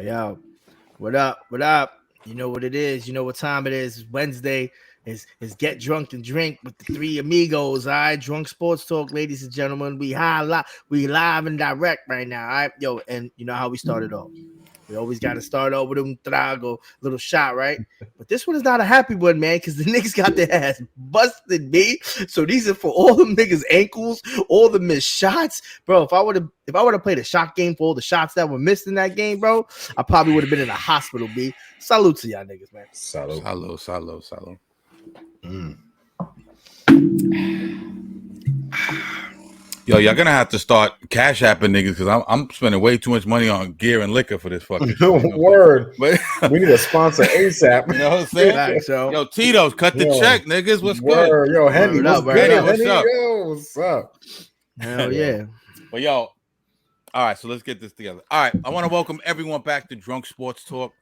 Yo. What up? What up? You know what it is. You know what time it is. It's Wednesday. Is Get Drunk and Drink with the three amigos. All right. Drunk Sports Talk, ladies and gentlemen. We live and direct right now. All right. Yo, and you know how we started off. We always got to start over with a trago, little shot, right? But this one is not a happy one, man, because the niggas got their ass busted, B. So these are for all the niggas' ankles, all the missed shots, bro. If I would have played a shot game for all the shots that were missed in that game, bro, I probably would have been in a hospital, B. Salute to y'all niggas, man. Salud. Yo, y'all gonna have to start cash apping niggas because I'm spending way too much money on gear and liquor for this fucking shit. Word. But we need a sponsor ASAP. You know what I'm saying? Yo, Tito's, cut the check, niggas. What's good? Good? Yo, Henny, what's good? What's up? Yo, what's up? Hell yeah. But yo, all right, so let's get this together. All right, I want to welcome everyone back to Drunk Sports Talk,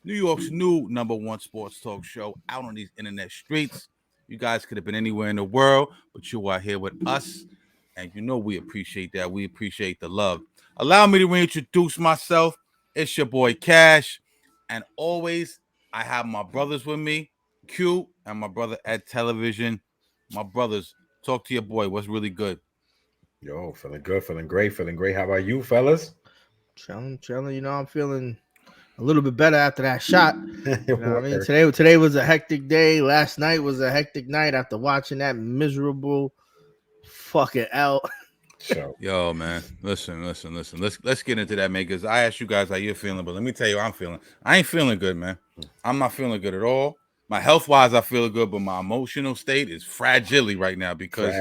New York's new #1 sports talk show out on these internet streets. You guys could have been anywhere in the world, but you are here with us. And you know we appreciate that. We appreciate the love. Allow me to reintroduce myself. It's your boy Cash. And always, I have my brothers with me, Q, and my brother Ed Television. My brothers, talk to your boy. What's really good? Yo, feeling good, feeling great. How about you, fellas? Chilling. You know, I'm feeling a little bit better after that shot. You know what I mean? Today was a hectic day. Last night was a hectic night after watching that miserable fucking out. Yo, man, listen. Let's get into that, man. Because I asked you guys how you're feeling, but let me tell you how I'm feeling. I ain't feeling good, man. I'm not feeling good at all. My health wise, I feel good, but my emotional state is fragile right now because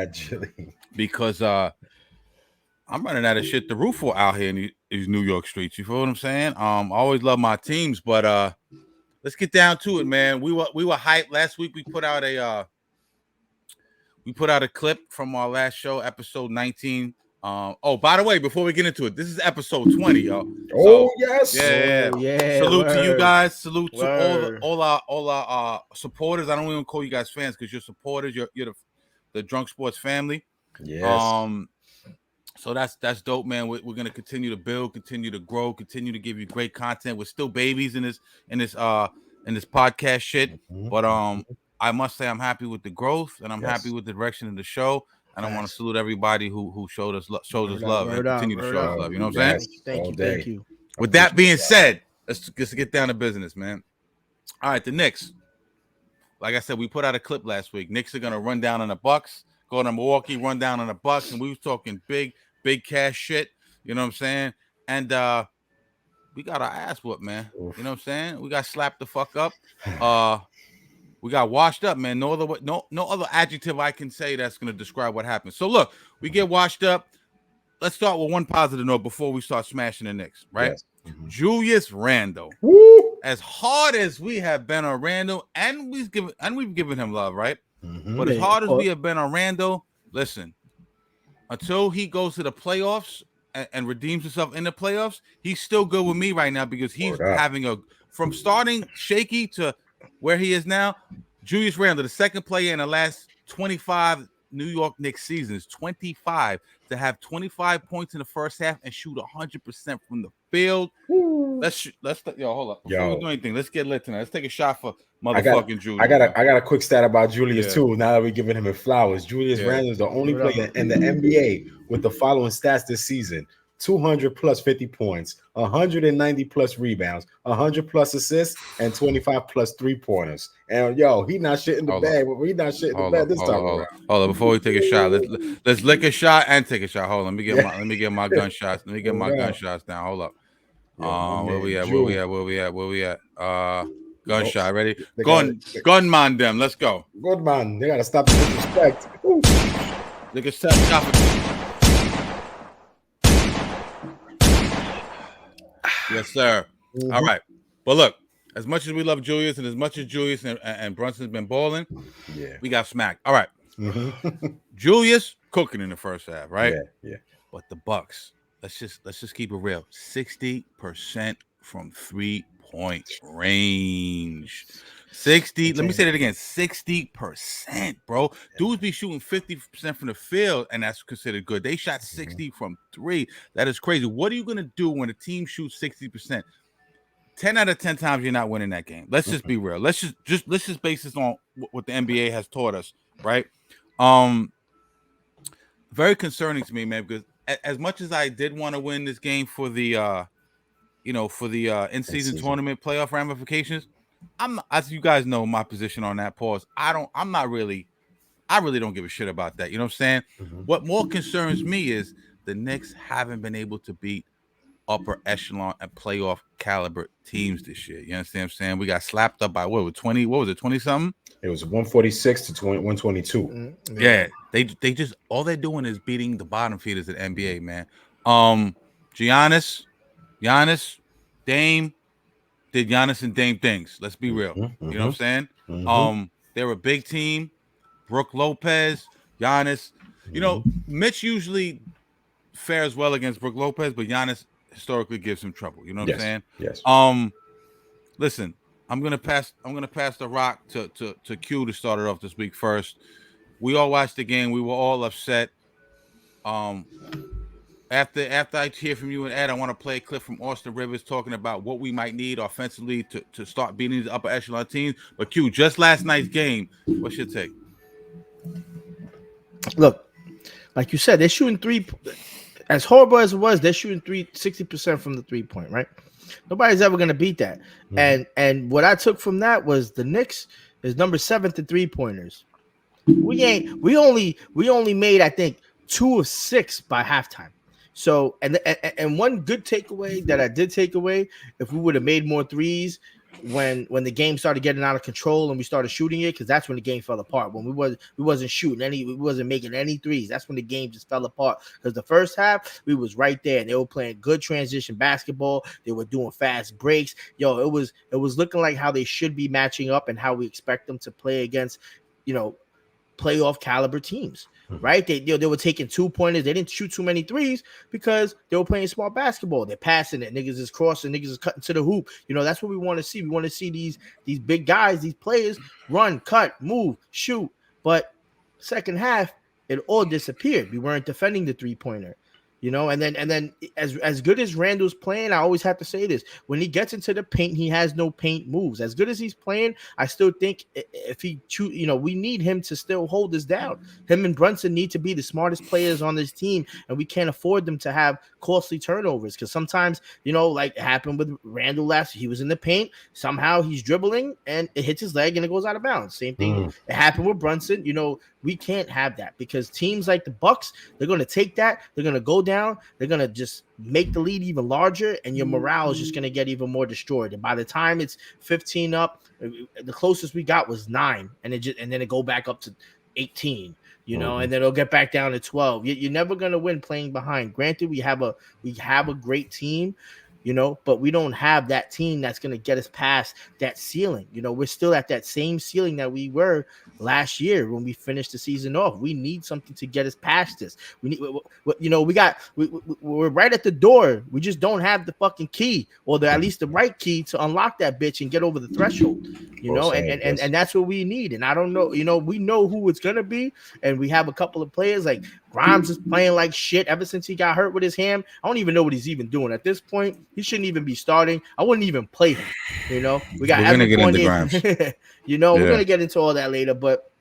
I'm running out of shit to root for out here in these New York streets. You feel what I'm saying? I always love my teams, but let's get down to it, man. We were hyped last week. We put out a clip from our last show, episode 19. By the way, before we get into it, this is episode 20, y'all. Yes. Yeah. Salute to you guys. Salute to all our supporters. I don't even call you guys fans because you're supporters. You're the Drunk Sports family. Yes. So that's dope, man. We're gonna continue to build, continue to grow, continue to give you great content. We're still babies in this podcast shit, but I must say I'm happy with the growth and I'm happy with the direction of the show. And I want to salute everybody who showed us love and continue to show us love. You know what I'm saying? Thank you. With that being said, let's get down to business, man. All right, the Knicks. Like I said, we put out a clip last week. Knicks are gonna run down on the Bucks, go to Milwaukee, run down on the Bucks, and we was talking big cash shit. You know what I'm saying? And we got our ass whooped, man. You know what I'm saying? We got slapped the fuck up. We got washed up, man. No other adjective I can say that's going to describe what happened. So, look, we get washed up. Let's start with one positive note before we start smashing the Knicks, right? Yes. Julius Randle. Woo! As hard as we have been on Randle, and we've given him love, right? But as hard as we have been on Randle, listen, until he goes to the playoffs and redeems himself in the playoffs, he's still good with me right now because he's having from starting shaky to where he is now. Julius Randle, the second player in the last 25 New York Knicks seasons, 25, to have 25 points in the first half and shoot 100% from the field. Let's hold up. Before we do anything, let's get lit tonight. Let's take a shot for motherfucking Julius. I got a quick stat about Julius too. Now that we're giving him his flowers, Julius Randle is the only player in the NBA with the following stats this season: 200 plus 50 points, 190 plus rebounds, 100 plus assists, and 25 plus 3-pointers. And he not shitting the bed. He not shitting the bed this time around. Hold on, before we take a shot, let's lick a shot and take a shot. Hold on, let me get my gunshots. Let me get my gunshots down. Hold up. Where we at? Gunshot, ready? Gunman them. Let's go. Good man. They gotta stop the disrespect. Look at shot. Yes, sir. All right. But look, as much as we love Julius and as much as Julius and Brunson's been balling, we got smacked. All right. Julius cooking in the first half, right? Yeah. But the Bucks, let's just keep it real. 60% from 3-point range. 60. Let me say that again. 60%, bro. Dudes be shooting 50% from the field, and that's considered good. They shot 60 from 3. That is crazy. What are you gonna do when a team shoots 60%? 10 out of 10 times you're not winning that game. Let's just be real. Let's just base this on what the NBA has taught us, right? Very concerning to me, man, because as much as I did want to win this game for the in-season tournament playoff ramifications, as you guys know my position on that. Pause. I really don't give a shit about that. You know what I'm saying? What more concerns me is the Knicks haven't been able to beat upper echelon and playoff caliber teams this year. You understand what I'm saying? We got slapped up by what was 20 something? It was 146 to 122. Yeah, they just all they're doing is beating the bottom feeders at NBA, man. Giannis, Dame did Giannis and Dame things. Let's be real. You know what I'm saying? They're a big team. Brook Lopez, Giannis. You know, Mitch usually fares well against Brook Lopez, but Giannis historically gives him trouble. You know what I'm saying? Yes. Listen, I'm gonna pass the rock to Q to start it off this week first. We all watched the game. We were all upset. After I hear from you and Ed, I want to play a clip from Austin Rivers talking about what we might need offensively to start beating the upper echelon teams. But Q, just last night's game, what's your take? Look, like you said, they're shooting three. As horrible as it was, they're shooting 60% from the 3-point, right? Nobody's ever gonna beat that. And what I took from that was the Knicks is number 7 to 3-pointers. We only made, I think, 2 of 6 by halftime. So and one good takeaway that I did take away, if we would have made more threes when the game started getting out of control and we started shooting it, because that's when the game fell apart. When we wasn't shooting any, we wasn't making any threes. That's when the game just fell apart. Because the first half we was right there. They were playing good transition basketball. They were doing fast breaks. Yo, it was looking like how they should be matching up and how we expect them to play against, playoff caliber teams. Right? They were taking 2-pointers. They didn't shoot too many threes because they were playing small basketball. They're passing it. Niggas is crossing. Niggas is cutting to the hoop. That's what we want to see. We want to see these big guys, these players run, cut, move, shoot. But second half, it all disappeared. We weren't defending the 3-pointer. And then as good as Randall's playing, I always have to say this: when he gets into the paint, he has no paint moves. As good as he's playing, I still think if he we need him to still hold us down. Him and Brunson need to be the smartest players on this team, and we can't afford them to have costly turnovers, because sometimes, like it happened with Randall last year, he was in the paint, somehow he's dribbling and it hits his leg and it goes out of bounds. Same thing it happened with Brunson. We can't have that, because teams like the Bucks, they're going to take that, they're going to go down, they're going to just make the lead even larger, and your morale is just going to get even more destroyed. And by the time it's 15 up, the closest we got was 9, and then it go back up to 18, and then it'll get back down to 12. You're never going to win playing behind. Granted, we have a great team, but we don't have that team that's going to get us past that ceiling. We're still at that same ceiling that we were last year when we finished the season off. We need something to get us past this. We need, we're right at the door. We just don't have the fucking key, or at least the right key to unlock that bitch and get over the threshold, and that's what we need. And I don't know, we know who it's going to be. And we have a couple of players like Grimes is playing like shit ever since he got hurt with his hand. I don't even know what he's even doing at this point. He shouldn't even be starting. I wouldn't even play him. We got we're gonna get into Grimes. We're gonna get into all that later. But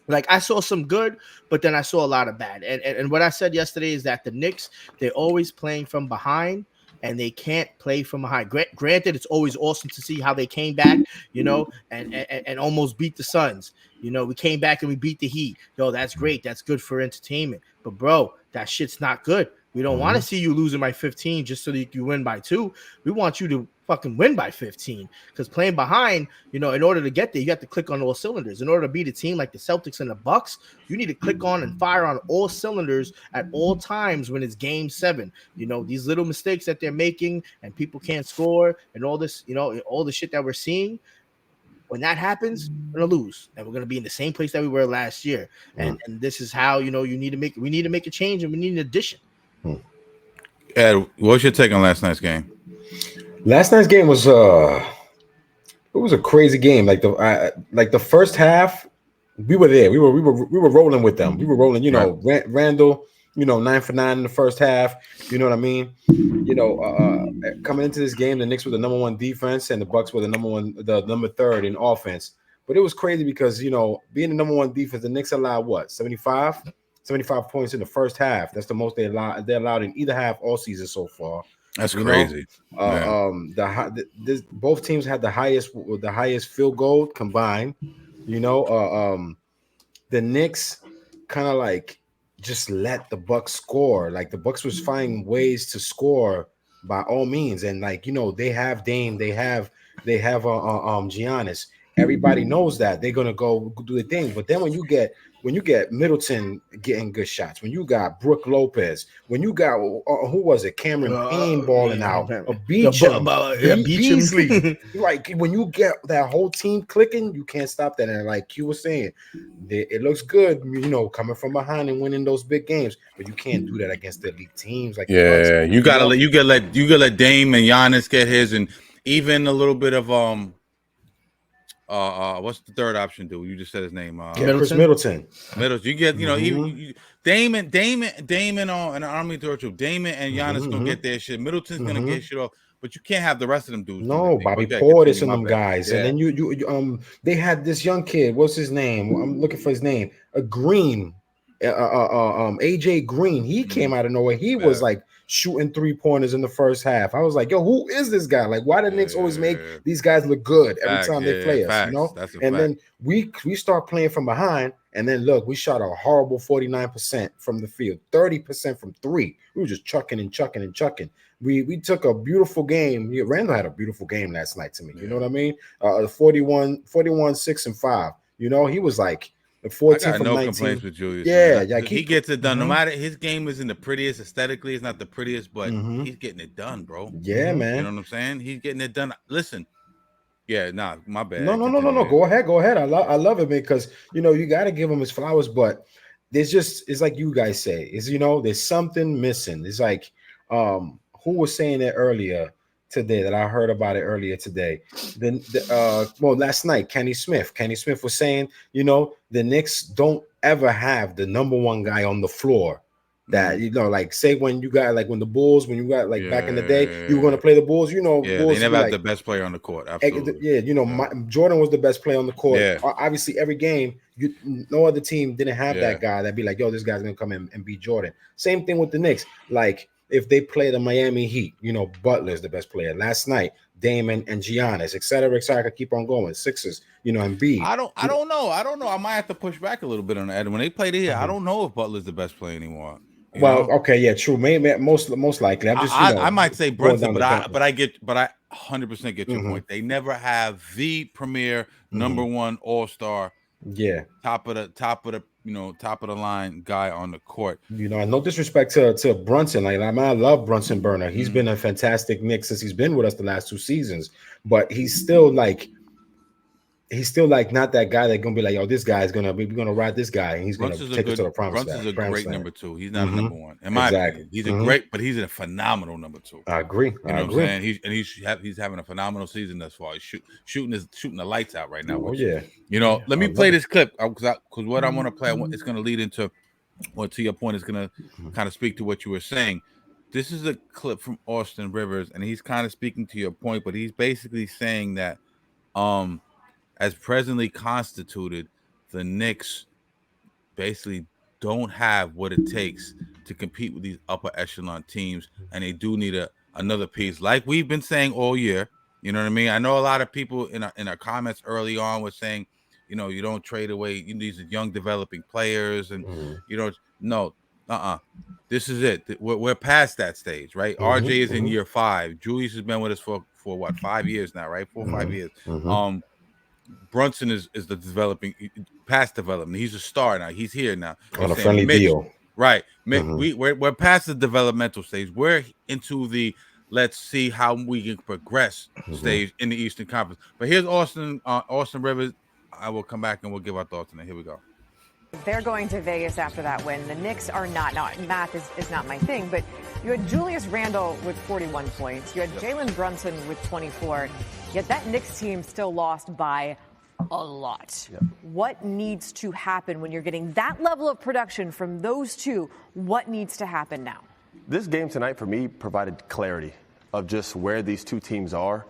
like, I saw some good, but then I saw a lot of bad. And what I said yesterday is that the Knicks, they're always playing from behind, and they can't play from behind. Granted, it's always awesome to see how they came back, and almost beat the Suns. We came back and we beat the Heat. Yo, that's great. That's good for entertainment. But bro, that shit's not good. We don't want to see you losing by 15 just so that you win by 2. We want you to fucking win by 15, because playing behind, in order to get there, you have to click on all cylinders. In order to beat a team like the Celtics and the Bucks, you need to click on and fire on all cylinders at all times when it's game 7. These little mistakes that they're making and people can't score and all this, all the shit that we're seeing. When that happens, we're gonna lose, and we're gonna be in the same place that we were last year. And this is how we need to make a change, and we need an addition. Ed, what's your take on last night's game? Last night's game was it was a crazy game. Like the first half, we were there. We were rolling with them. We were rolling. Randall, 9 for 9 in the first half. You know what I mean? coming into this game, the Knicks were the number 1 defense, and the Bucks were the number 3rd in offense. But it was crazy because, you know, being the number 1 defense, the Knicks allowed what, 75 points in the first half. That's the most they allowed in either half all season so far. That's crazy. Both teams had the highest field goal combined. You know, the Knicks kind of like just let the Bucks score. Like the Bucks was finding ways to score by all means, and like, you know, they have Dame, they have Giannis. Everybody knows that they're gonna go do the thing. But then when you get Middleton getting good shots, when you got Brook Lopez, when you got who was it, Cameron Payne balling out, Beasley, like when you get that whole team clicking, you can't stop that. And like you were saying, it looks good, you know, coming from behind and winning those big games, but you can't do that against the elite teams. Like you gotta let Dame and Giannis get his, and even a little bit of what's the third option, dude? You just said his name. Chris Middleton. You get, you know, Damon and Army Torture, Damon and Giannis gonna get their shit. Middleton's gonna get shit off, but you can't have the rest of them dudes. No, Bobby Portis and them guys. Yeah. And then you they had this young kid. What's his name? I'm looking for his name. Green. AJ Green. He came out of nowhere. He was like shooting 3-pointers in the first half. I was like, yo, who is this guy? Like, why do the Knicks always make these guys look good every time they play us? You know? Then we start playing from behind, and then look, we shot a horrible 49% from the field, 30% from 3. We were just chucking and chucking and chucking. We took a beautiful game. Randall had a beautiful game last night to me. You know what I mean? 41, 6 and 5. You know, he was like 14 from 19. Complaints with Julius. Yeah, like he gets it done. No matter, his game isn't the prettiest aesthetically, it's not the prettiest, but he's getting it done, bro. Yeah, man. You know what I'm saying? He's getting it done. Listen, my bad. No. Go ahead. I love it because, you know, you got to give him his flowers, but it's like you guys say, you know, there's something missing. It's like, who was saying that earlier today that I heard about it earlier today. Last night, Kenny Smith was saying, you know, the Knicks don't ever have the number 1 guy on the floor that, you know, like say when you got like when the Bulls, when you got like back in the day, you were going to play the Bulls, you know, Bulls, they never have the best player on the court. Absolutely. Yeah, you know, Jordan was the best player on the court. Yeah. Obviously, every game, no other team didn't have that guy that'd be like, yo, this guy's gonna come in and beat Jordan. Same thing with the Knicks. Like if they play the Miami Heat, you know, Butler's the best player. Last night, Damon and Giannis, et cetera. I could keep on going. Sixers, you know, and B. I don't know. I might have to push back a little bit on that. When they played here, I don't know if Butler's the best player anymore. Okay, yeah, true. Maybe most likely. I'm just. I might say Brunson, but I 100% get your point. They never have the premier number 1 all-star. Yeah, top of the line guy on the court. You know, no disrespect to Brunson. Like I love Brunson Burner. He's been a fantastic Knick since he's been with us the last 2 seasons. But he's still like not that guy that's gonna be like, yo, this guy's we're gonna ride this guy and he's gonna take us to the promised land. Brunson's a great number 2. He's not a number 1. In my opinion. He's he's a phenomenal number 2. I agree. You know what I'm saying? He's having a phenomenal season thus far. He's shooting the lights out right now. Oh yeah. You know, let me play this clip because what I want to play, it's gonna lead into to your point, it's gonna kind of speak to what you were saying. This is a clip from Austin Rivers, and he's kind of speaking to your point, but he's basically saying that as presently constituted, the Knicks basically don't have what it takes to compete with these upper echelon teams, and they do need another piece, like we've been saying all year. You know what I mean? I know a lot of people in our comments early on were saying, you know, you don't trade away these young developing players, and this is it. We're past that stage, right? RJ is in year 5. Julius has been with us for what, 5 years now, right? 4 or 5 years. Brunson is the developing past development. He's a star now. He's here now on a friendly deal, right? We're past the developmental stage. We're into the let's see how we can progress stage in the Eastern Conference. But here's Austin Rivers. I will come back and we'll give our thoughts on it. Here we go. They're going to Vegas after that win. The Knicks are not. Math is not my thing, but you had Julius Randle with 41 points. You had Jalen Brunson with 24. Yet that Knicks team still lost by a lot. Yeah. What needs to happen when you're getting that level of production from those two? What needs to happen now? This game tonight for me provided clarity. of just where these two teams are,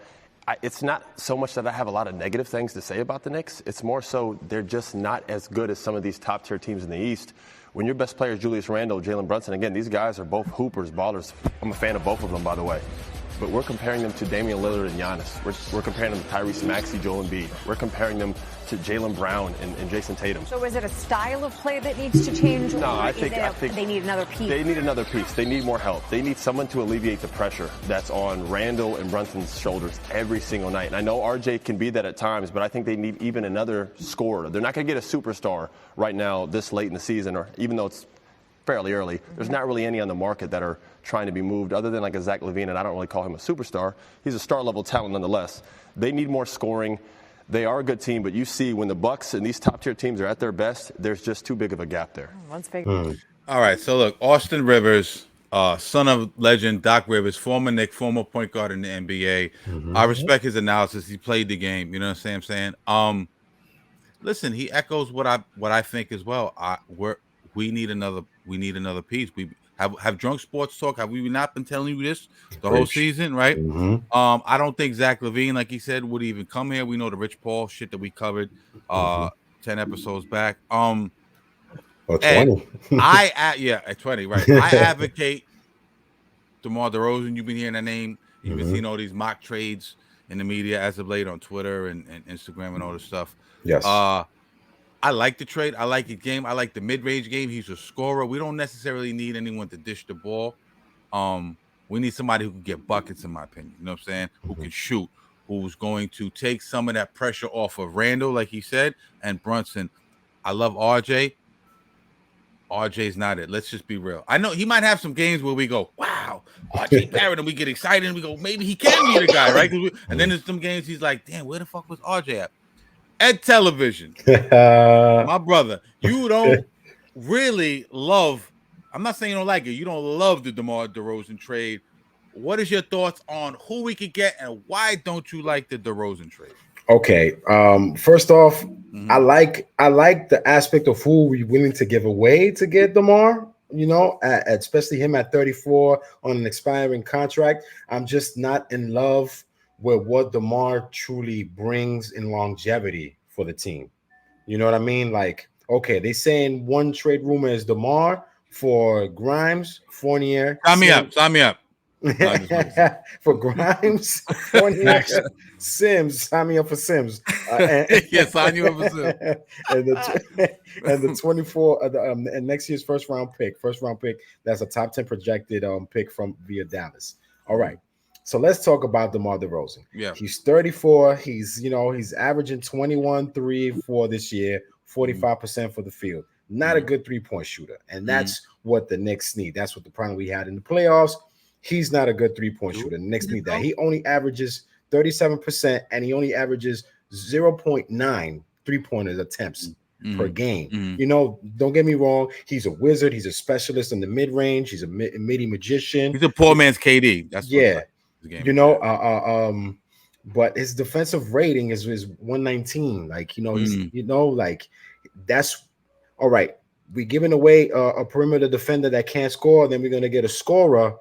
it's not so much that I have a lot of negative things to say about the Knicks. It's more so they're just not as good as some of these top-tier teams in the East. When your best player is Julius Randle, Jalen Brunson, again, these guys are both hoopers, ballers. I'm a fan of both of them, by the way. But we're comparing them to Damian Lillard and Giannis. We're comparing them to Tyrese Maxey, Joel Embiid. We're comparing them to Jaylen Brown and Jason Tatum. So is it a style of play that needs to change? No, I think they need another piece. They need another piece. They need more help. They need someone to alleviate the pressure that's on Randle and Brunson's shoulders every single night. And I know RJ can be that at times, but I think they need even another scorer. They're not going to get a superstar right now this late in the season, or even though it's fairly early. There's not really any on the market that are trying to be moved other than like a Zach LaVine, and I don't really call him a superstar. He's a star-level talent nonetheless. They need more scoring. They are a good team, but you see when the Bucks and these top-tier teams are at their best, there's just too big of a gap there. All right, so look, Austin Rivers, son of legend Doc Rivers, former Knick, former point guard in the NBA. I respect his analysis. He played the game. You know what I'm saying? Listen, he echoes what I think as well. We need another piece. We have drunk sports talk. Have we not been telling you this the whole season, right? I don't think Zach LaVine, like he said, would even come here. We know the Rich Paul shit that we covered 10 episodes back. Or 20. At 20, right. I advocate DeMar DeRozan. You've been hearing that name. You've been seeing all these mock trades in the media as of late on Twitter and Instagram and all this stuff. Yes. I like the trade. I like the game. I like the mid-range game. He's a scorer. We don't necessarily need anyone to dish the ball. We need somebody who can get buckets, in my opinion. You know what I'm saying? Who can shoot, who's going to take some of that pressure off of Randle, like he said, and Brunson. I love RJ. RJ's not it. Let's just be real. I know he might have some games where we go, wow, RJ Barrett, and we get excited, and we go, maybe he can be the guy, right? And then there's some games he's like, damn, where the fuck was RJ at? Ed Television, my brother, you don't really love, I'm not saying you don't like it, you don't love the DeMar DeRozan trade. What is your thoughts on who we could get, and why don't you like the DeRozan trade? Okay, first off, I like the aspect of who we're willing to give away to get DeMar, you know, especially him at 34 on an expiring contract. I'm just not in love with what DeMar truly brings in longevity for the team. You know what I mean? Like, okay, they saying one trade rumor is DeMar for Grimes, Fournier. Sign me up. For Grimes, Fournier, Sims. Sign me up for Sims. Sign you up for Sims. and the 24 and next year's first round pick. That's a top 10 projected pick from via Dallas. All right. So let's talk about DeMar DeRozan. Yeah. He's 34. He's averaging 21, 3, 4 this year, 45% for the field. Not a good three-point shooter. And that's what the Knicks need. That's what the problem we had in the playoffs. He's not a good three-point shooter. The Knicks need that. He only averages 37%, and he only averages 0.9 three-pointers attempts per game. You know, don't get me wrong. He's a wizard. He's a specialist in the mid-range. He's a midi magician. He's a poor man's KD. That's you know, but his defensive rating is 119. Like, he's like that's all right. We're giving away a perimeter defender that can't score, then we're gonna get a scorer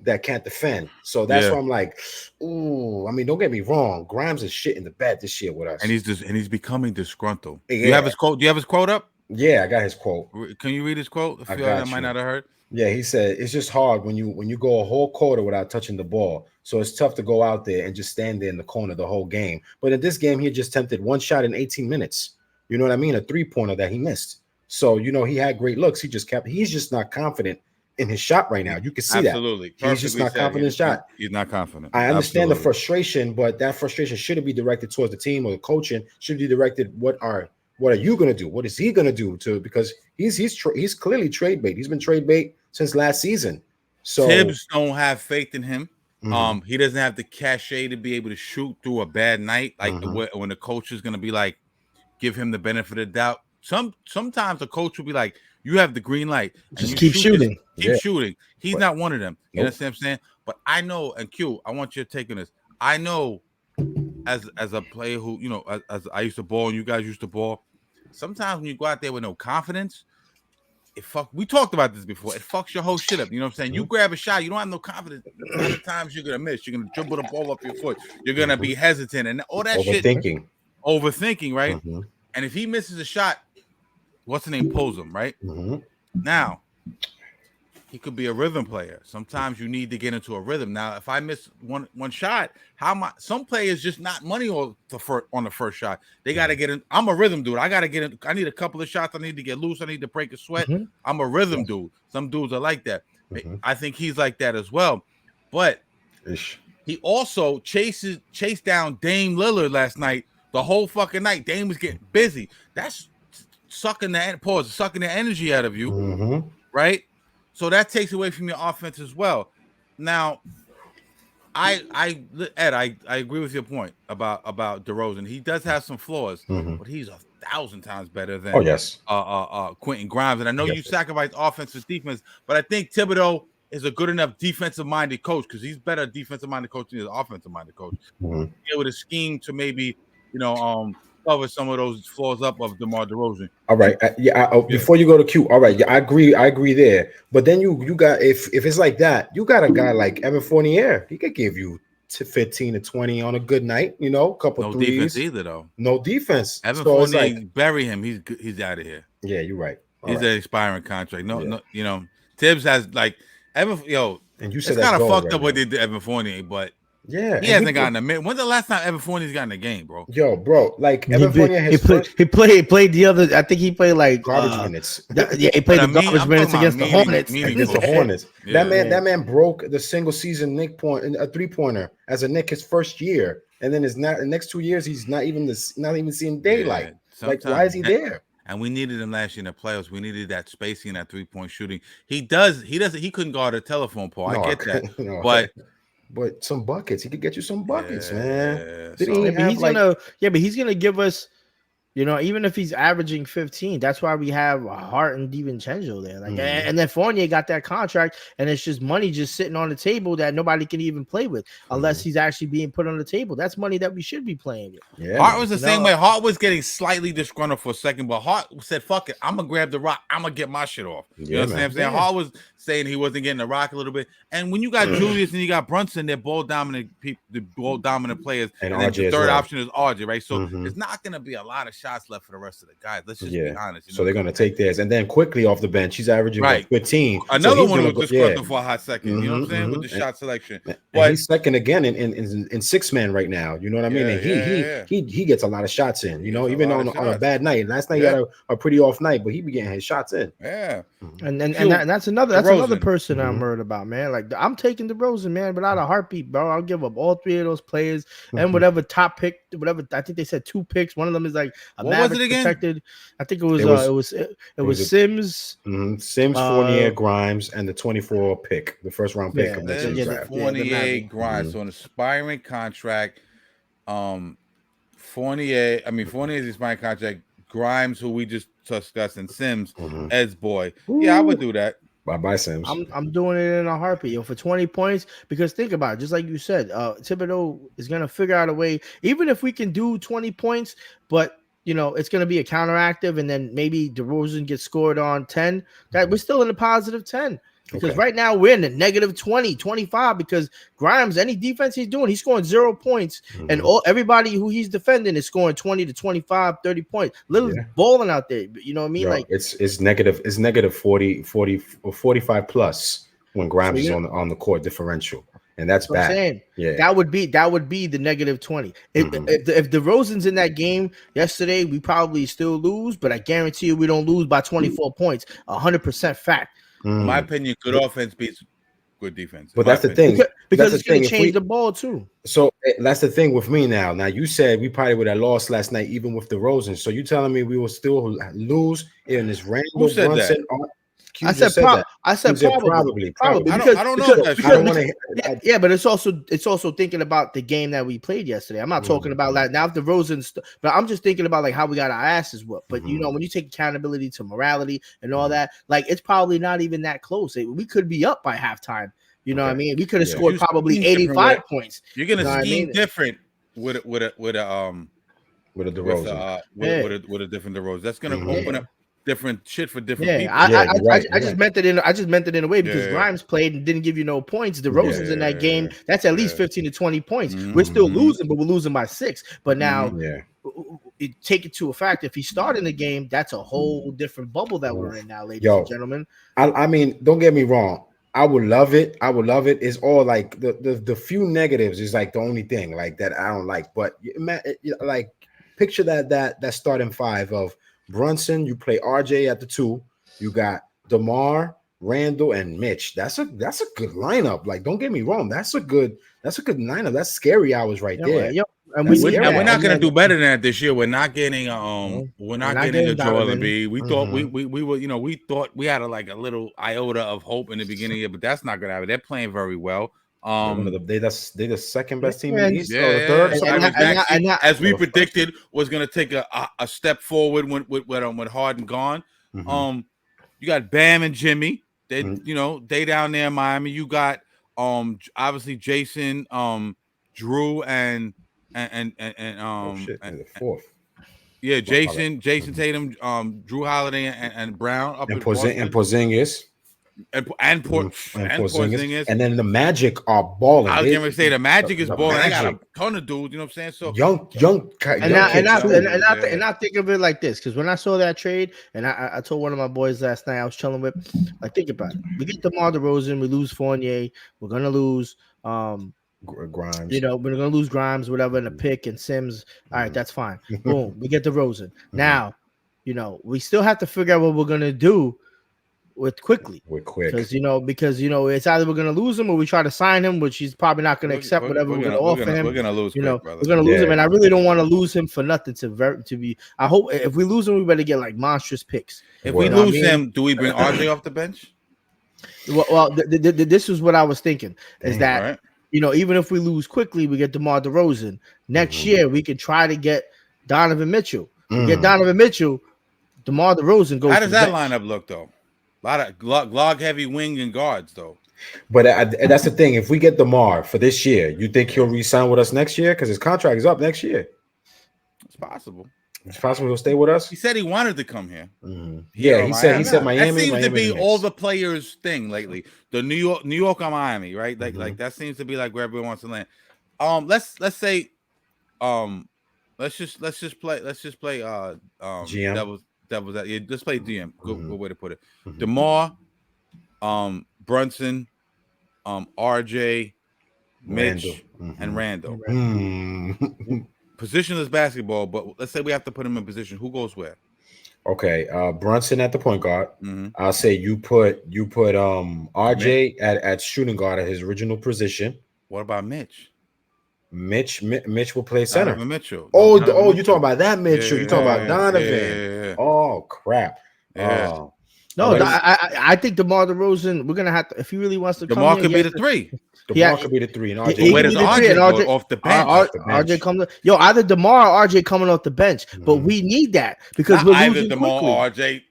that can't defend. So that's why I'm like, ooh. I mean, don't get me wrong. Grimes is shit in the bed this year with us, and he's becoming disgruntled. Yeah. Do you have his quote? Do you have his quote up? Yeah, I got his quote. Can you read his quote? I feel like I might not have heard. Yeah, he said it's just hard when you go a whole quarter without touching the ball. So it's tough to go out there and just stand there in the corner the whole game. But in this game, he just attempted one shot in 18 minutes. You know what I mean? A three-pointer that he missed. So, he had great looks. He's just not confident in his shot right now. You can see that. He's just not confident in his shot. He's not confident. I understand the frustration, but that frustration shouldn't be directed towards the team or the coaching. Should be directed, what are you going to do? What is he going to do because he's clearly trade bait. He's been trade bait since last season. So Tibbs don't have faith in him. He doesn't have the cachet to be able to shoot through a bad night. Like when the coach is going to be like, give him the benefit of doubt. Sometimes the coach will be like, you have the green light. Just keep shooting. Keep shooting. He's not one of them. You understand what I'm saying? But I know, and Q, I want your take on this. I know as a player who, as I used to ball and you guys used to ball, sometimes when you go out there with no confidence, we talked about this before. It fucks your whole shit up. You know what I'm saying? You grab a shot, you don't have no confidence. A lot of times you're gonna miss. You're gonna dribble the ball off your foot. You're gonna be hesitant and all that shit. Overthinking, right? And if he misses a shot, what's the name pulls him, right? Now, he could be a rhythm player. Sometimes you need to get into a rhythm. Now, if I miss one shot, some players just not money on the first shot. They got to get in. I'm a rhythm dude. I got to get in. I need a couple of shots. I need to get loose. I need to break a sweat. I'm a rhythm dude. Some dudes are like that. I think he's like that as well. But he also chased down Dame Lillard last night. The whole fucking night. Dame was getting busy. That's sucking the energy out of you, right? So that takes away from your offense as well. Now, Ed, I agree with your point about DeRozan. He does have some flaws, but he's 1,000 times better than Quentin Grimes. And I know you sacrifice offense for defense, but I think Thibodeau is a good enough defensive-minded coach because he's better defensive-minded coach than he is offensive-minded coach. With a scheme to maybe, cover some of those flaws up of DeMar DeRozan. All right, before you go to Q, all right, I agree there. But then you got if it's like that, you got a guy like Evan Fournier. He could give you 15 to 20 on a good night. A couple no threes. Defense either though. No defense. Evan Fournier, bury him. He's out of here. Yeah, you're right. He's an expiring contract. No, Tibbs has like Evan. And you said it's kind of fucked right up what they did to Evan Fournier, but. Yeah, he hasn't gotten a minute. When's the last time Evan Fournier's gotten a game, bro? Yo, bro, like Evan Fournier he played the other. I think he played like garbage minutes. He played the garbage minutes against the Hornets. Against the Hornets. That man broke the single season Knick point, a 3-pointer as a Knick his first year, and then the next 2 years he's not even seeing daylight. Like, why is he there? And we needed him last year in the playoffs. We needed that spacing, that 3-point shooting. He couldn't guard a telephone pole. I get that, But some buckets, he could get you some buckets, man. He's gonna give us, even if he's averaging 15, that's why we have Hart and DiVincenzo there. Like, and then Fournier got that contract, and it's just money just sitting on the table that nobody can even play with unless he's actually being put on the table. That's money that we should be playing with. Yeah, Hart was the same way. Hart was getting slightly disgruntled for a second, but Hart said, "Fuck it, I'm gonna grab the rock. I'm gonna get my shit off." You know what I'm saying? Hart was saying he wasn't getting the rock a little bit. And when you got Julius and you got Brunson, they're ball dominant people, the ball dominant players, and then the third option is RJ, right? So it's not gonna be a lot of shots left for the rest of the guys. Let's just be honest. So they're gonna take theirs, and then quickly off the bench, he's averaging 15. Another one who was disgruntled for a hot second. You know what I'm saying with the shot selection. But he's second again in six man right now. You know what I mean? And he gets a lot of shots in. Even on a bad night. Last night he had a pretty off night, but he be getting his shots in. Yeah. And that's another person I'm worried about, man. Like, I'm taking DeRozan, man, without a heartbeat, bro. I'll give up all three of those players and whatever top pick, whatever. I think they said 2 picks. One of them is like a Maverick protected. I think it was Sims. Sims, Fournier, Grimes, and the 24 pick, the first round pick of next year's draft. Fournier, Grimes, so an aspiring contract. Fournier is expiring contract. Grimes, who we just discussed, and Sims, Ed's boy. Yeah, I would do that. Bye, Sims. I'm doing it in a heartbeat, for 20 points. Because think about it, just like you said, Thibodeau is gonna figure out a way. Even if we can do 20 points, but it's going to be a counteractive, and then maybe DeRozan gets scored on 10. That we're still in the positive 10. Because right now we're in the negative 20, 25, because Grimes, any defense he's doing, he's scoring 0 points. And everybody who he's defending is scoring 20 to 25, 30 points. Little balling out there. You know what I mean? Like it's negative 40 or 45 plus when Grimes is on the court differential. And that's bad. That would be the negative 20. If DeRozan's in that game yesterday, we probably still lose, but I guarantee you we don't lose by 24 points. 100% fact. In my opinion, good offense beats good defense. But that's the thing. Because it's going to change the ball too. So that's the thing with me now. Now, you said we probably would have lost last night even with DeRozan. So you telling me we will still lose in this random Who said that? I said probably. I don't know. But it's also thinking about the game that we played yesterday. I'm not talking about like now if the DeRozan, but I'm just thinking about like how we got our asses whooped. But when you take accountability to morality and all that, like it's probably not even that close. We could be up by halftime. You know what I mean? We could have scored probably 85 points. You're gonna scheme different with a DeRozan. With a different DeRozan. That's gonna open up. different shit for different people. I just meant it in a way because Grimes played and didn't give you no points. DeRozan's in that game. That's at least 15 to 20 points. We're still losing, but we're losing by 6. But now take it to a fact. If he started the game, that's a whole different bubble that we're in now, ladies and gentlemen. I mean, don't get me wrong. I would love it. It's all like the few negatives is like the only thing like that I don't like. But like picture that starting 5 of Brunson. You play RJ at the 2. You got DeMar, Randall, and Mitch. That's a good lineup. Like, don't get me wrong. That's a good lineup. That's scary hours right there. And we're not going to do better than that this year. We're not getting a Joel Embiid. We thought we were, we thought we had a little iota of hope in the beginning here, but that's not going to happen. They're playing very well. They the second best team in the East, or the third. As we predicted, was going to take a step forward when Harden gone. You got Bam and Jimmy. They they down there in Miami. You got obviously Jason, Drew, and the fourth. Yeah, Jason Tatum, Drew Holiday, and Brown up and Porzingis. And Porzingis. And then the Magic are balling. I was going to say the Magic is balling. I got a ton of dudes, you know what I'm saying? So young and I think of it like this, because when I saw that trade, and I told one of my boys last night I was chilling with, like, think about it. We get DeMar DeRozan, we lose Fournier, we're gonna lose Grimes. We're gonna lose Grimes, whatever, and a pick and Sims. All right, that's fine. Boom, we get DeRozan. Now, we still have to figure out what we're gonna do with quickly. Because it's either we're gonna lose him or we try to sign him, which he's probably not gonna accept whatever we're gonna offer him. We're gonna lose. We're gonna lose him, and I really don't want to lose him for nothing. To be, I hope if we lose him, we better get like monstrous picks. If we lose him, do we bring RJ off the bench? Well, this is what I was thinking. Is that even if we lose quickly, we get DeMar DeRozan. Next year, we can try to get Donovan Mitchell. Get Donovan Mitchell. DeMar DeRozan goes. How does that lineup look though? A lot of log heavy wing and guards though. But that's the thing. If we get DeMar for this year, you think he'll re-sign with us next year? Because his contract is up next year. It's possible. It's possible he'll stay with us. He said he wanted to come here. Yeah, he said Miami. That seems Miami to be all the players' thing lately. The New York or Miami, right? Like that seems to be like where everyone wants to land. Let's say let's just play GM. Let's play DM. Good way to put it. DeMar, Brunson, RJ, Mitch, and Randall. Positionless basketball, but let's say we have to put him in position. Who goes where? Okay, Brunson at the point guard. I'll say you put RJ at shooting guard at his original position. What about Mitch? Mitch will play center. Donovan Mitchell. Oh, you talking about that Mitchell? You talking about Donovan? Yeah. Oh crap! Yeah. No, I think DeMar DeRozan. We're gonna have to, if he really wants to come. DeMar could be the 3. DeMar could be the 3, and RJ. Where does RJ go off the bench? RJ comes. Either DeMar or RJ coming off the bench, but we need that because we're losing DeMar quickly.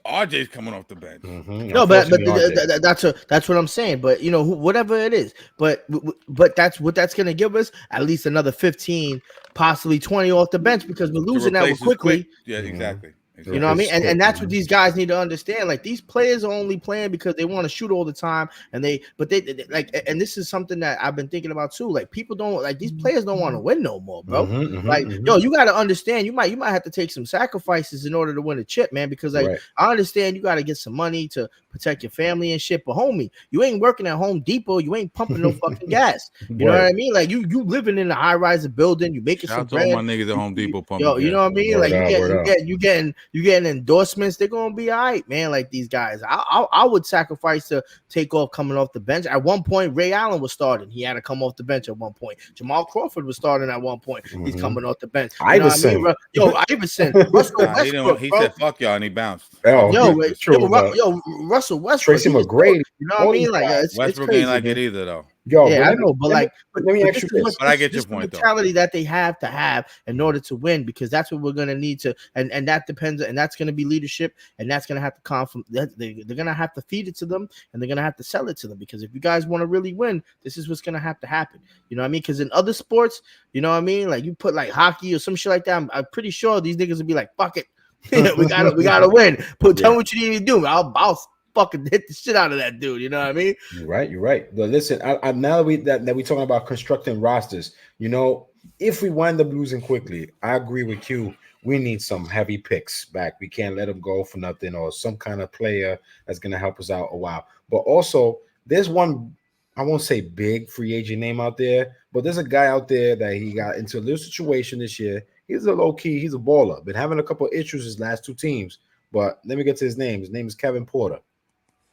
or RJ's coming off the bench. No, but that's what I'm saying. But whatever it is, but that's what that's gonna give us at least another 15, possibly 20 off the bench because we're losing that quickly. Yeah, exactly. You know what I mean? And that's what these guys need to understand. Like, these players are only playing because they want to shoot all the time, and they like, and this is something that I've been thinking about too. Like, people don't like, these players don't want to win no more, bro. You got to understand. You might have to take some sacrifices in order to win a chip, man. Because I understand you got to get some money to protect your family and shit. But homie, you ain't working at Home Depot. You ain't pumping no fucking gas. You know what I mean? Like, you living in a high rise building. You making some bread. All my niggas at Home Depot pumping. You know what I mean? Like, you getting endorsements. They're gonna be all right, man. Like, these guys, I would sacrifice to take off coming off the bench. At one point, Ray Allen was starting. He had to come off the bench at one point. Jamal Crawford was starting at one point. He's coming off the bench. Iverson, Iverson. Russell Westbrook, he said fuck y'all and he bounced. Russell Westbrook. Tracy McGrady. You know what I mean? Like, Westbrook crazy, ain't like it either though. I know, but like, let me ask you this. But I get your point, though. Mentality that they have to have in order to win, because that's what we're gonna need to, and that depends, and that's gonna be leadership, and that's gonna have to come from. They're gonna have to feed it to them, and they're gonna have to sell it to them. Because if you guys want to really win, this is what's gonna have to happen. You know what I mean? Because in other sports, you know what I mean, like you put like hockey or some shit like that, I'm pretty sure these niggas would be like, fuck it. we gotta win. Tell me what you need to do. I'll fucking hit the shit out of that dude. You know what I mean? You're right. But listen, I now that we're talking about constructing rosters, if we wind up losing quickly, I agree with you. We need some heavy picks back. We can't let them go for nothing, or some kind of player that's gonna help us out a while. But also, there's one, I won't say big free agent name out there, but there's a guy out there that he got into a little situation this year. He's a low key, he's a baller. Been having a couple of issues his last two teams. But let me get to his name. His name is Kevin Porter.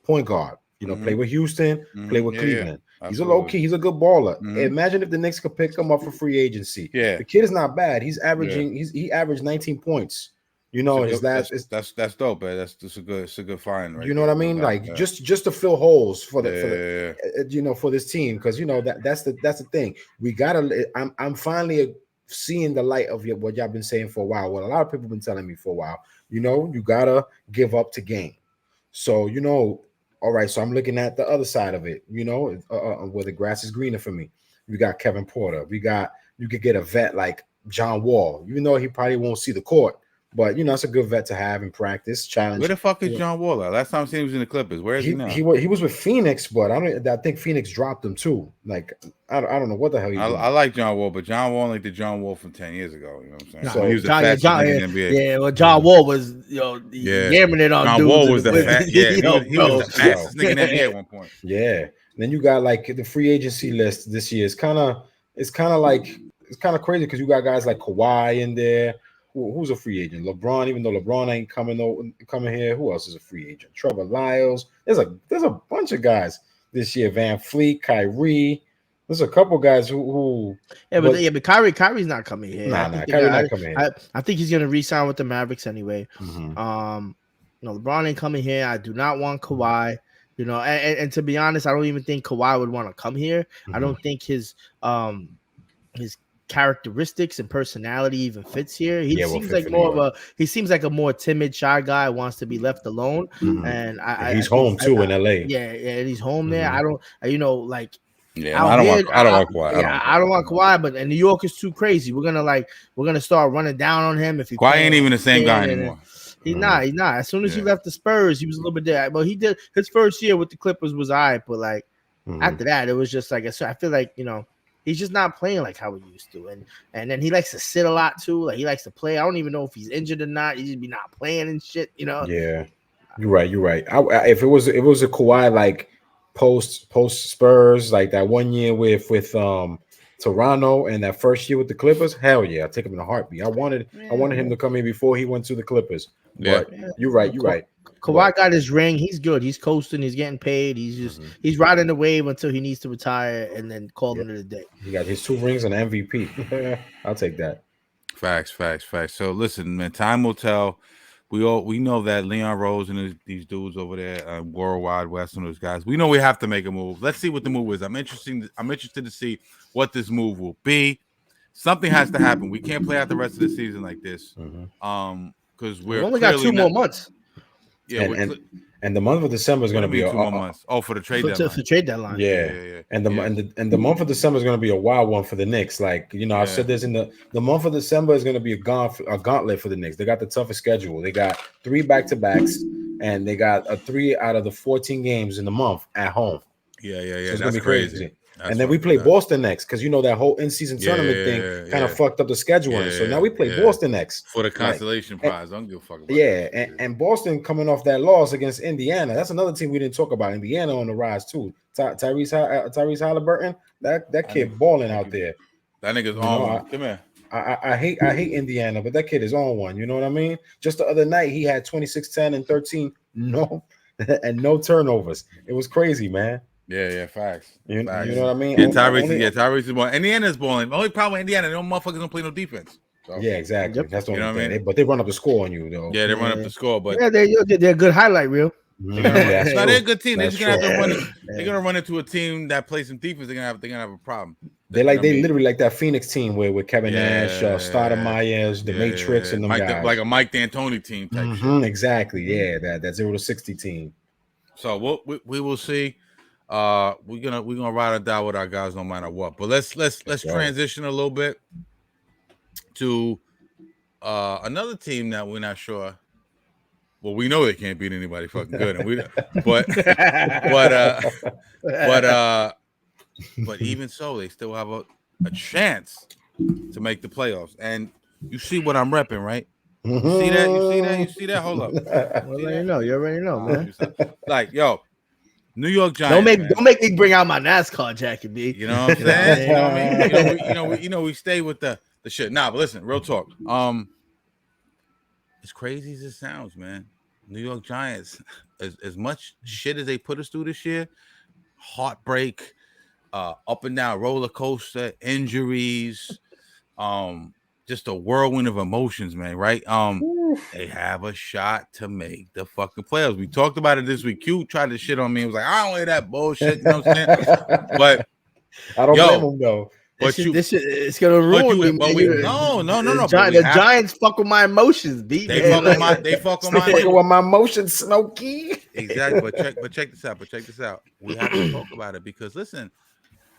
Point guard, play with Houston, play with Cleveland. He's a low key, he's a good baller. Imagine if the Knicks could pick him up for free agency. Yeah, the kid is not bad. He's averaging, he averaged 19 points. That's dope, man. It's a good find, right? You know what I mean? Like just to fill holes for for this team, because that's the thing. We gotta. I'm finally seeing the light of what y'all been saying for a while. What a lot of people been telling me for a while. You gotta give up to gain. So all right, so I'm looking at the other side of it, where the grass is greener for me. We got Kevin Porter. You could get a vet like John Wall, even though he probably won't see the court, but it's a good vet to have in practice. Challenge. Where the fuck is John Wall at? Last time I seen him was in the Clippers. Where is he now? He was with Phoenix, but I think Phoenix dropped him too. Like I don't know what the hell. I like John Wall, but John Wall like the John Wall from 10 years ago. You know what I'm saying? So he was the fastest nigga in the NBA. Yeah, well, John Wall was yamming it on. John dudes Wall was the he was the fastest nigga in the NBA at one point. Yeah. Then you got like the free agency list this year. It's kind of crazy because you got guys like Kawhi in there. Who's a free agent? LeBron, even though LeBron ain't coming here. Who else is a free agent? Trevor Lyles. There's a bunch of guys this year. Van Fleet, Kyrie. There's a couple guys who but Kyrie's not coming here. Kyrie's not coming here. I think he's gonna re-sign with the Mavericks anyway. LeBron ain't coming here. I do not want Kawhi. And to be honest, I don't even think Kawhi would want to come here. I don't think his characteristics and personality even fits here. He seems like a more timid, shy guy, wants to be left alone. And he's home too in LA. Yeah, he's home there. I don't want Kawhi. I don't want Kawhi, but New York is too crazy. We're gonna start running down on him if he Kawhi ain't even the same guy anymore. He's not. As soon as he left the Spurs, he was a little bit there. But he did his first year with the Clippers was all right, but after that, it was just like I feel like he's just not playing like how he used to, and then he likes to sit a lot too. Like he likes to play. I don't even know if he's injured or not. He just be not playing and shit. Yeah, you're right. If it was a Kawhi like post Spurs, like that one year with Toronto and that first year with the Clippers, hell yeah, I'd take him in a heartbeat. I wanted him to come in before he went to the Clippers. But you're right. Kawhi got his ring. He's good. He's coasting. He's getting paid. He's just he's riding the wave until he needs to retire and then call it a day. He got his 2 rings and MVP. I'll take that. Facts. So listen, man, time will tell. We know that Leon Rose and these dudes over there, Worldwide West and those guys. We know we have to make a move. Let's see what the move is. I'm interested to see what this move will be. Something has to happen. We can't play out the rest of the season like this. Because we only got 2 more months. Yeah, and the month of December is going to be 2 more months. Oh, for the trade deadline. For trade deadline. Yeah. And the month of December is going to be a wild one for the Knicks. Like I said this in the month of December is going to be a gauntlet for the Knicks. They got the toughest schedule. They got 3 back-to-backs, and they got 3 out of the 14 games in the month at home. Yeah. So it's That's gonna be crazy. And then we play Boston next because that whole in-season tournament thing kind of fucked up the schedule. So now we play Boston next for the consolation prize. I don't give a fuck about that. And Boston coming off that loss against Indiana. That's another team we didn't talk about. Indiana on the rise too. Tyrese Halliburton, that kid balling out there. That nigga's on. Come here. I hate Indiana, but that kid is on one. You know what I mean? Just the other night he had 26, 10, and 13. No turnovers. It was crazy, man. Yeah, facts. You know what I mean? Tyrese is balling. Indiana's balling. The only problem with Indiana, no motherfuckers don't play no defense. So. Yeah, exactly. That's the only thing. But they run up the score on you, though. Yeah, they run up the score, but they're a good highlight reel. They're a good team. They're just gonna have to run. They're gonna run into a team that plays some defense. They're gonna have a problem. They literally like that Phoenix team with Kevin Nash, Stoudemire, the Matrix, and them guys. Like a Mike D'Antoni team type shit. Exactly. Yeah, that 0 to 60 team. So we will see. We're gonna ride or die with our guys no matter what. But let's transition a little bit to another team that we're not sure. Well, we know they can't beat anybody fucking good, and but even so, they still have a chance to make the playoffs. And you see what I'm repping, right? You see that? You see that? Hold up. You already know, man. Like, yo, New York Giants. Don't make me bring out my NASCAR jacket, B. You know what I'm saying? You know what I mean? We stay with the shit. Nah, but listen, real talk. As crazy as it sounds, man, New York Giants, as much shit as they put us through this year, heartbreak, up and down roller coaster, injuries, just a whirlwind of emotions, man, right? They have a shot to make the fucking playoffs. We talked about it this week. Q tried to shit on me. He was like, I don't hear that bullshit, you know what I'm saying? But I don't blame him though. But this shit, it's gonna ruin me. No. The Giants fuck with my emotions, B. They fuck with my emotions, Smokey. Exactly. But check this out. We have to talk about it because listen,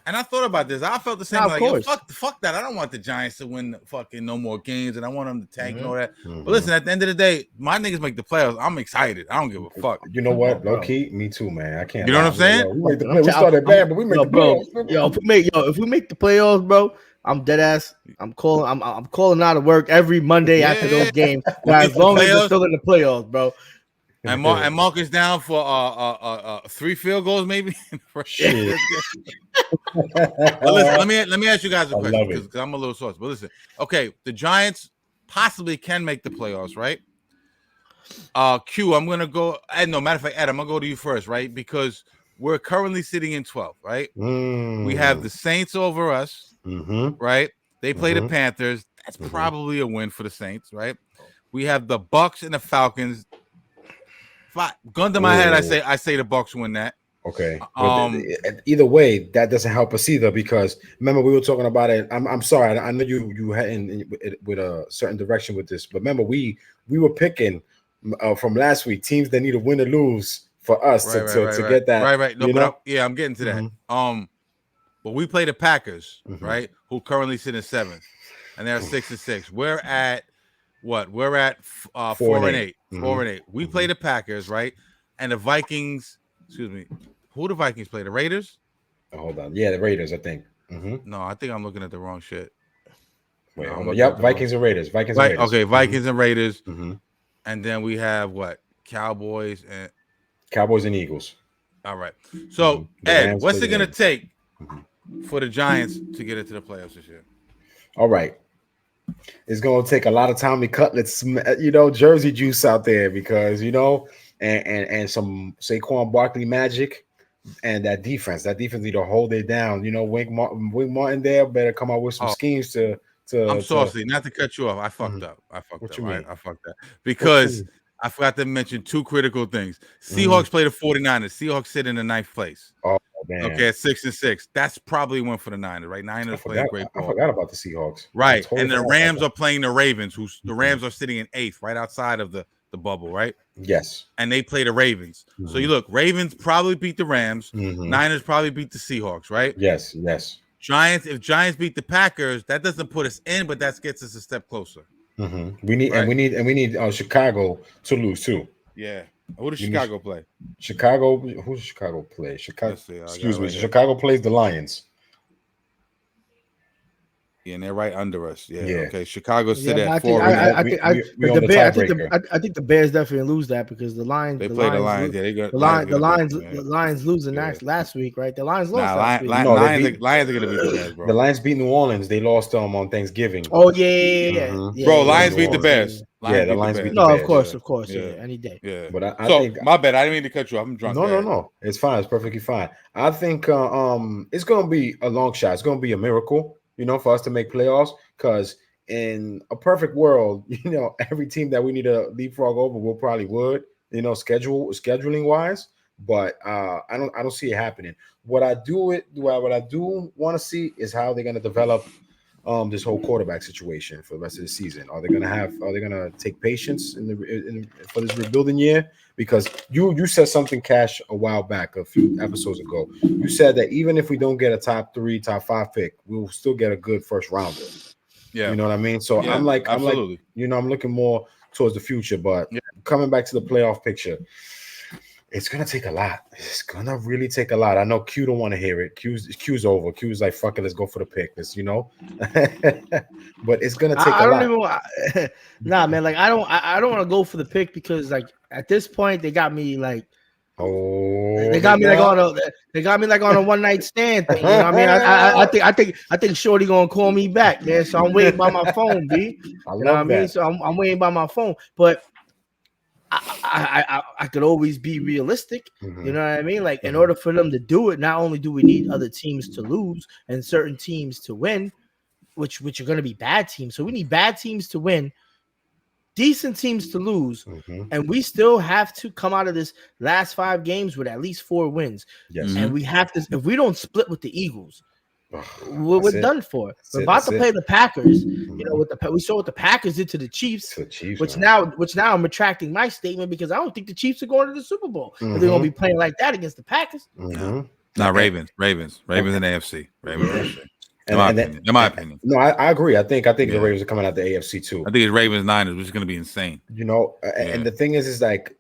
and I thought about this. I felt the same. Yo, fuck that. I don't want the Giants to win fucking no more games, and I want them to tank and all that. But listen, at the end of the day, my niggas make the playoffs. I'm excited. I don't give a fuck. You know what? Low key, me too, man. I can't. You know what I'm saying? We started bad, but we make the playoffs. If we make the playoffs, bro, I'm dead ass. I'm calling out of work every Monday after those games. As long as we're still in the playoffs, bro. And Mark is down for 3 field goals, maybe. Shit. Well, listen, let me ask you guys a question because I'm a little saucy. But listen, okay, the Giants possibly can make the playoffs, right? Q, I'm gonna go. No, matter of fact, Ed, I'm gonna go to you first, right? Because we're currently sitting in 12th, right? We have the Saints over us, right? They play the Panthers. That's probably a win for the Saints, right? We have the Bucks and the Falcons. Gun to my head, I say the Bucks win that. Okay. Either way, that doesn't help us either because remember we were talking about it. I'm sorry, I know you had in with a certain direction with this, but remember we were picking from last week teams that need to win or lose for us to get that. Right. No, I'm getting to that. But we play the Packers, right? Who currently sit in 7th, and they're 6-6. We're at what? We're at 4-8. 4-8. We play the Packers, right? And the Vikings. Excuse me. Who the Vikings play? The Raiders? Hold on. Yeah, the Raiders, I think. No, I think I'm looking at the wrong shit. Wait, yep, Vikings and Raiders. Vikings and Raiders. Okay, Vikings and Raiders. And then we have what? Cowboys and Eagles. All right. So, Ed, what's it going to take for the Giants to get into the playoffs this year? All right. It's going to take a lot of Tommy Cutlets, jersey juice out there because, and some Saquon Barkley magic and that defense. That defense need to hold it down. Wink Martin there better come out with some schemes to. I'm saucy, not to cut you off. I fucked up. I fucked up because I forgot to mention 2 critical things. Seahawks play the 49ers. Seahawks sit in the 9th place. Oh, damn. Okay, at 6-6. That's probably one for the Niners, right? Niners playing great ball. I forgot about the Seahawks. Right, and the Rams are playing the Ravens, the Rams are sitting in 8th, right outside of the bubble, right? Yes. And they play the Ravens. So you look, Ravens probably beat the Rams. Niners probably beat the Seahawks, right? Yes. If Giants beat the Packers, that doesn't put us in, but that gets us a step closer. We need Chicago to lose too. Yeah. Who does Chicago play? Who does Chicago play? Chicago plays the Lions. Yeah, and they're right under us. Yeah. Okay. Chicago sit at 4. I think the Bears definitely lose that because the Lions. They play the Lions. The Lions losing last week, right? The Lions lost last week. Lions are gonna beat the Bears, bro. The Lions beat New Orleans. They lost on Thanksgiving. Oh yeah. Bro, Lions beat the Bears. The Lions beat the Bears. No, of course, any day. Yeah. But I think my bad. I didn't mean to cut you off. I'm drunk. No. It's fine. It's perfectly fine. I think it's gonna be a long shot. It's gonna be a miracle. For us to make playoffs, because in a perfect world, every team that we need to leapfrog over, we'll probably would, scheduling wise. But I don't see it happening. What I do want to see is how they're going to develop this whole quarterback situation for the rest of the season. Are they going to take patience for this rebuilding year? Because you said something, Cash, a while back, a few episodes ago. You said that even if we don't get a top 3, top 5 pick, we'll still get a good first rounder. Yeah. You know what I mean? So Yeah, I'm like, absolutely. I'm looking more towards the future. But coming back to the playoff picture, it's gonna take a lot. It's gonna really take a lot. I know Q don't want to hear it. Q's over. Q's like, fuck it, let's go for the pick. This, but it's gonna take I a don't lot. even want. Nah, man. Like I don't want to go for the pick because like at this point they got me like. They got me like on a one night stand thing. You know what I mean? I think Shorty gonna call me back, man. So I'm waiting by my phone, B. You know what I mean? So I'm waiting by my phone. But I could always be realistic. You know what I mean? Like in order for them to do it, not only do we need other teams to lose and certain teams to win, which are going to be bad teams. So we need bad teams to win, decent teams to lose, and we still have to come out of this last 5 games with at least 4 wins. Yes. And we have to, if we don't split with the Eagles, we're done for. We're about to play the Packers. You know, we saw what the Packers did to the Chiefs, which now I'm retracting my statement because I don't think the Chiefs are going to the Super Bowl. If they're going to be playing like that against the Packers. No, Ravens and AFC. Ravens. In my opinion. No, I agree. I think the Ravens are coming out the AFC too. I think it's Ravens Niners, which is going to be insane. You know, and the thing is like,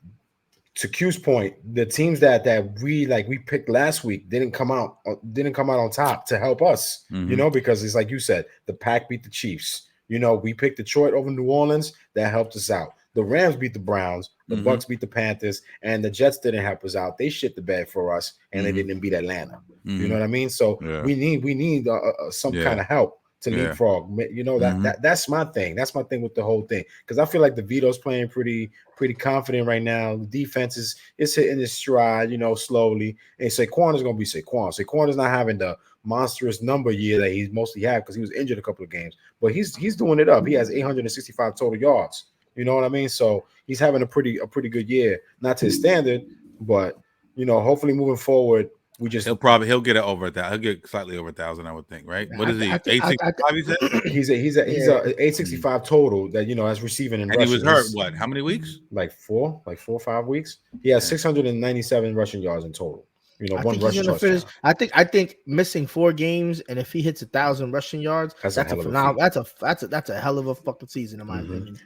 to Q's point, the teams that we picked last week didn't come out on top to help us. You know, because it's like you said, the Pack beat the Chiefs. You know, we picked Detroit over New Orleans. That helped us out. The Rams beat the Browns. The Bucks beat the Panthers, and the Jets didn't help us out. They shit the bed for us, and they didn't beat Atlanta. You know what I mean? So we need some kind of help to leapfrog. You know that's my thing. That's my thing with the whole thing, because I feel like DeVito's playing pretty confident right now. The defense is hitting its stride, you know, slowly. And Saquon is gonna be Saquon. Saquon is not having the monstrous number year that he's mostly had because he was injured a couple of games, but he's doing it up. He has 865 total yards. You know what I mean? So he's having a pretty good year, not to his standard, but you know, hopefully moving forward, he'll get it over that. He'll get slightly over 1,000, I would think, right? What is he? 865? He said he's a 865 total that, you know, as receiving and he was hurt. What? How many weeks? Like 4 or 5 weeks. He has 697 rushing yards in total. You know, one rushing touchdown. I think missing 4 games, and if he hits 1,000 rushing yards, that's a phenomenal. That's a hell of a fucking season in my opinion.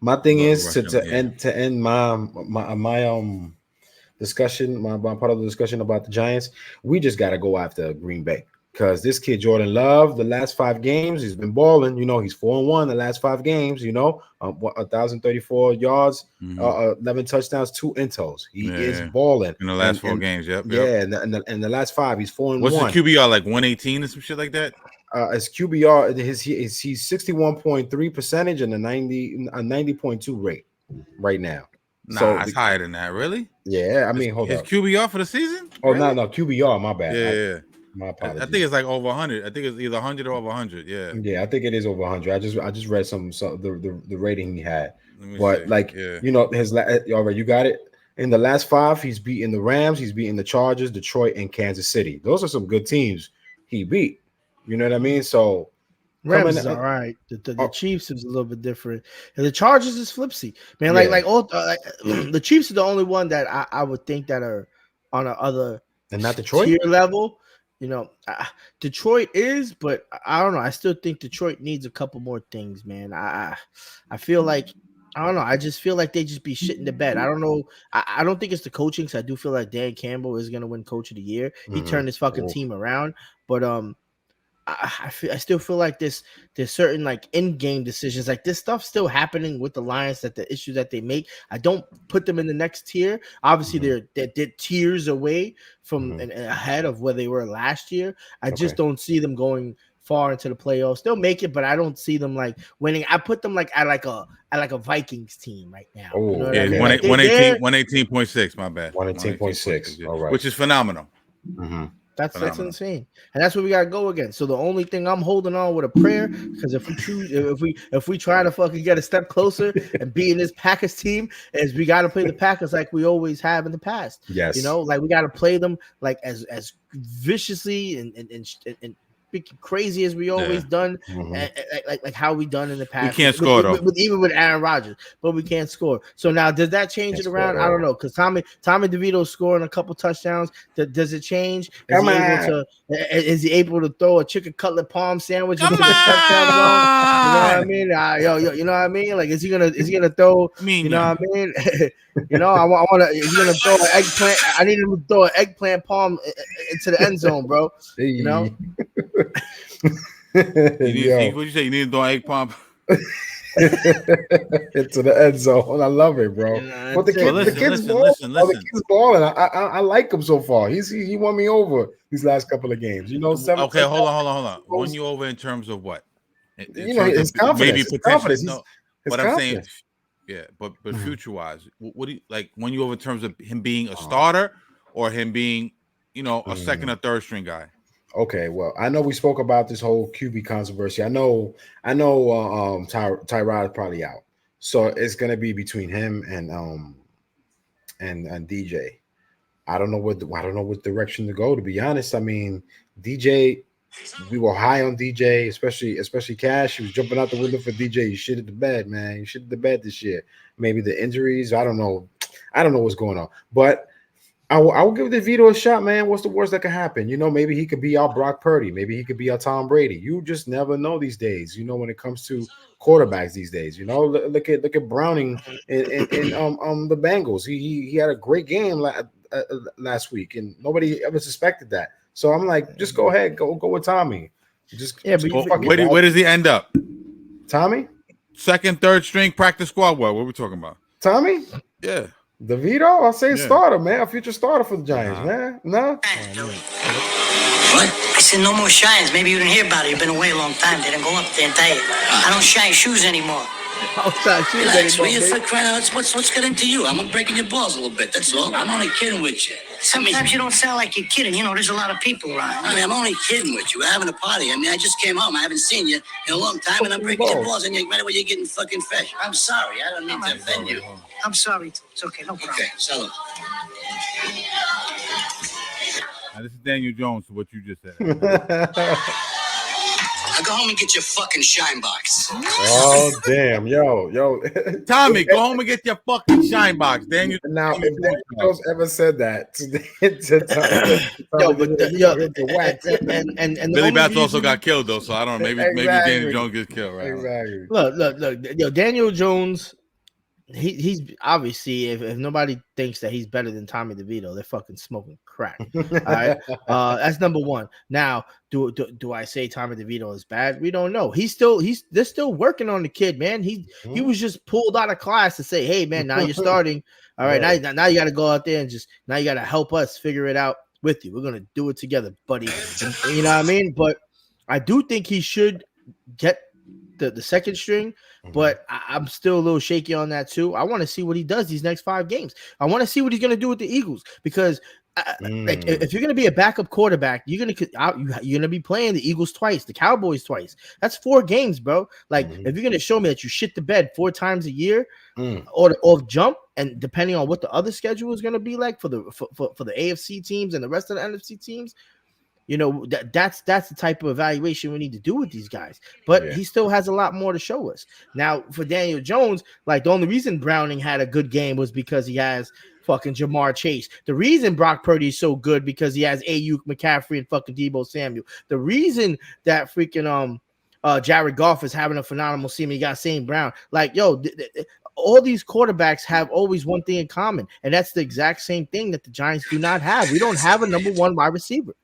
My thing is to end my discussion, my part of the discussion about the Giants. We just got to go after Green Bay, because this kid Jordan Love, the last 5 games, he's been balling. You know, he's 4-1 the last 5 games. You know, 1,034 yards, 11 touchdowns, 2 intos. He is balling in the last 4 games. Yep. Yeah, and the last 5, he's 4-1. What's his QBR, like 118 or some shit like that? His QBR, he's 61.3 percentage and a 90.2 rate right now. Nah, so it's higher than that, really? Yeah, I mean, hold on. His QBR for the season? Oh, really? No, QBR, my bad. Yeah. My apologies. I think it's like over 100. I think it's either 100 or over 100. Yeah. Yeah, I think it is over 100. I just read some the rating he had, but you know, all right, you got it. In the last 5, he's beaten the Rams, he's beaten the Chargers, Detroit, and Kansas City. Those are some good teams he beat. You know what I mean? So Rams is all right. The Chiefs is a little bit different, and the Chargers is flipsy, man. The Chiefs are the only one that I would think that are on a other and not Detroit tier level. You know, Detroit is, but I don't know. I still think Detroit needs a couple more things, man. I feel like, I don't know. I just feel like they just be shitting the bed. I don't know. I don't think it's the coaching, because I do feel like Dan Campbell is gonna win Coach of the Year. He turned his fucking team around, but I still feel like there's certain like in-game decisions, like this stuff still happening with the Lions, that the issues that they make, I don't put them in the next tier. Obviously, they're tiers away from and ahead of where they were last year. I just don't see them going far into the playoffs. They'll make it, but I don't see them like winning. I put them like at like a Vikings team right now. Oh, you know yeah, I mean? 118.6. My bad. 118.6. All right, which is phenomenal. That's insane, and that's what we gotta go against. So the only thing I'm holding on with a prayer, because if we try to fucking get a step closer and be in this Packers team, is we gotta play the Packers like we always have in the past. Yes, you know, like we gotta play them like as viciously and crazy as we always done, like how we done in the past. We can't score though, even with Aaron Rodgers, but we can't score. So now, does that change it around? I don't know, because Tommy DeVito scoring a couple touchdowns. Does it change? Is he able to throw a chicken cutlet palm sandwich? Come into on! the touchdown zone? You know what I mean? You know what I mean? Like, is he gonna throw? You know what I mean? You know, I want to. Is he gonna throw an eggplant? I need him to throw an eggplant palm into the end zone, bro. You know. What you say? You need to throw an egg palm into the end zone. I love it, bro. Yeah, but the kids balling. I like him so far. He won me over these last couple of games. You know, hold on. Won you over in terms of what? His confidence. Maybe potential. But I'm saying, yeah. But future wise, what do you like? Won you over in terms of him being a starter or him being, a second or third string guy? Okay, well, I know we spoke about this whole QB controversy. I know Tyrod is probably out, so it's gonna be between him and DJ. I don't know what direction to go. To be honest, I mean, DJ, we were high on DJ, especially Cash. He was jumping out the window for DJ. You shit at the bed, man. You shit at the bed this year. Maybe the injuries. I don't know what's going on, but I will give DeVito a shot, man. What's the worst that could happen? Maybe he could be our Brock Purdy. Maybe he could be our Tom Brady. You just never know these days. When it comes to quarterbacks these days. Look at Browning in the Bengals. He had a great game last week, and nobody ever suspected that. So I'm like, just go ahead, go with Tommy. Where does he end up? Tommy, second, third string, practice squad. What are we talking about? Tommy, yeah. DeVito, I'll say starter, man. A future starter for the Giants, man. No? What? I said no more shines. Maybe you didn't hear about it. You've been away a long time. They didn't go up there and tell you. I don't shine shoes anymore. Relax, will you? For crying out, what's getting to you? I'm breaking your balls a little bit, that's all. I'm only kidding with you. Sometimes you don't sound like you're kidding. There's a lot of people around. I mean, I'm only kidding with you. We're having a party. I mean, I just came home. I haven't seen you in a long time, and I'm breaking your balls, and right away you're getting fucking fresh. I'm sorry. I don't mean to offend you. I'm sorry. It's okay. No problem. Okay, salute. Now, this is Daniel Jones to what you just said. Now go home and get your fucking shine box. Oh, damn. Yo. Tommy, go home and get your fucking shine box. Daniel. Now, if Daniel Jones ever said that and Billy Bats also got killed, though, so I don't know. Maybe Daniel Jones gets killed, right? Exactly. Look. Daniel Jones, he's obviously, if nobody thinks that he's better than Tommy DeVito, they're fucking smoking crack. All right, that's number one. Now, do I say Tommy DeVito is bad? We don't know. They're still working on the kid, man. He was just pulled out of class to say, hey, man, now you're starting. All right, now you got to go out there and now you got to help us figure it out with you. We're gonna do it together, buddy. And you know what I mean? But I do think he should get the second string, but I'm still a little shaky on that too. I want to see what he does these next 5 games. I want to see what he's going to do with the Eagles, because like, if you're going to be a backup quarterback, you're going to be playing the Eagles twice, the Cowboys twice. That's 4 games, bro. Like, if you're going to show me that you shit the bed 4 times a year or jump, and depending on what the other schedule is going to be like for the AFC teams and the rest of the NFC teams, that's the type of evaluation we need to do with these guys. But he still has a lot more to show us. Now, for Daniel Jones, like, the only reason Browning had a good game was because he has fucking Jamar Chase. The reason Brock Purdy is so good because he has Ayuk, McCaffrey, and fucking Deebo Samuel. The reason that freaking Jared Goff is having a phenomenal season, he got St. Brown. Like, all these quarterbacks have always one thing in common, and that's the exact same thing that the Giants do not have. We don't have a number 1 wide receiver.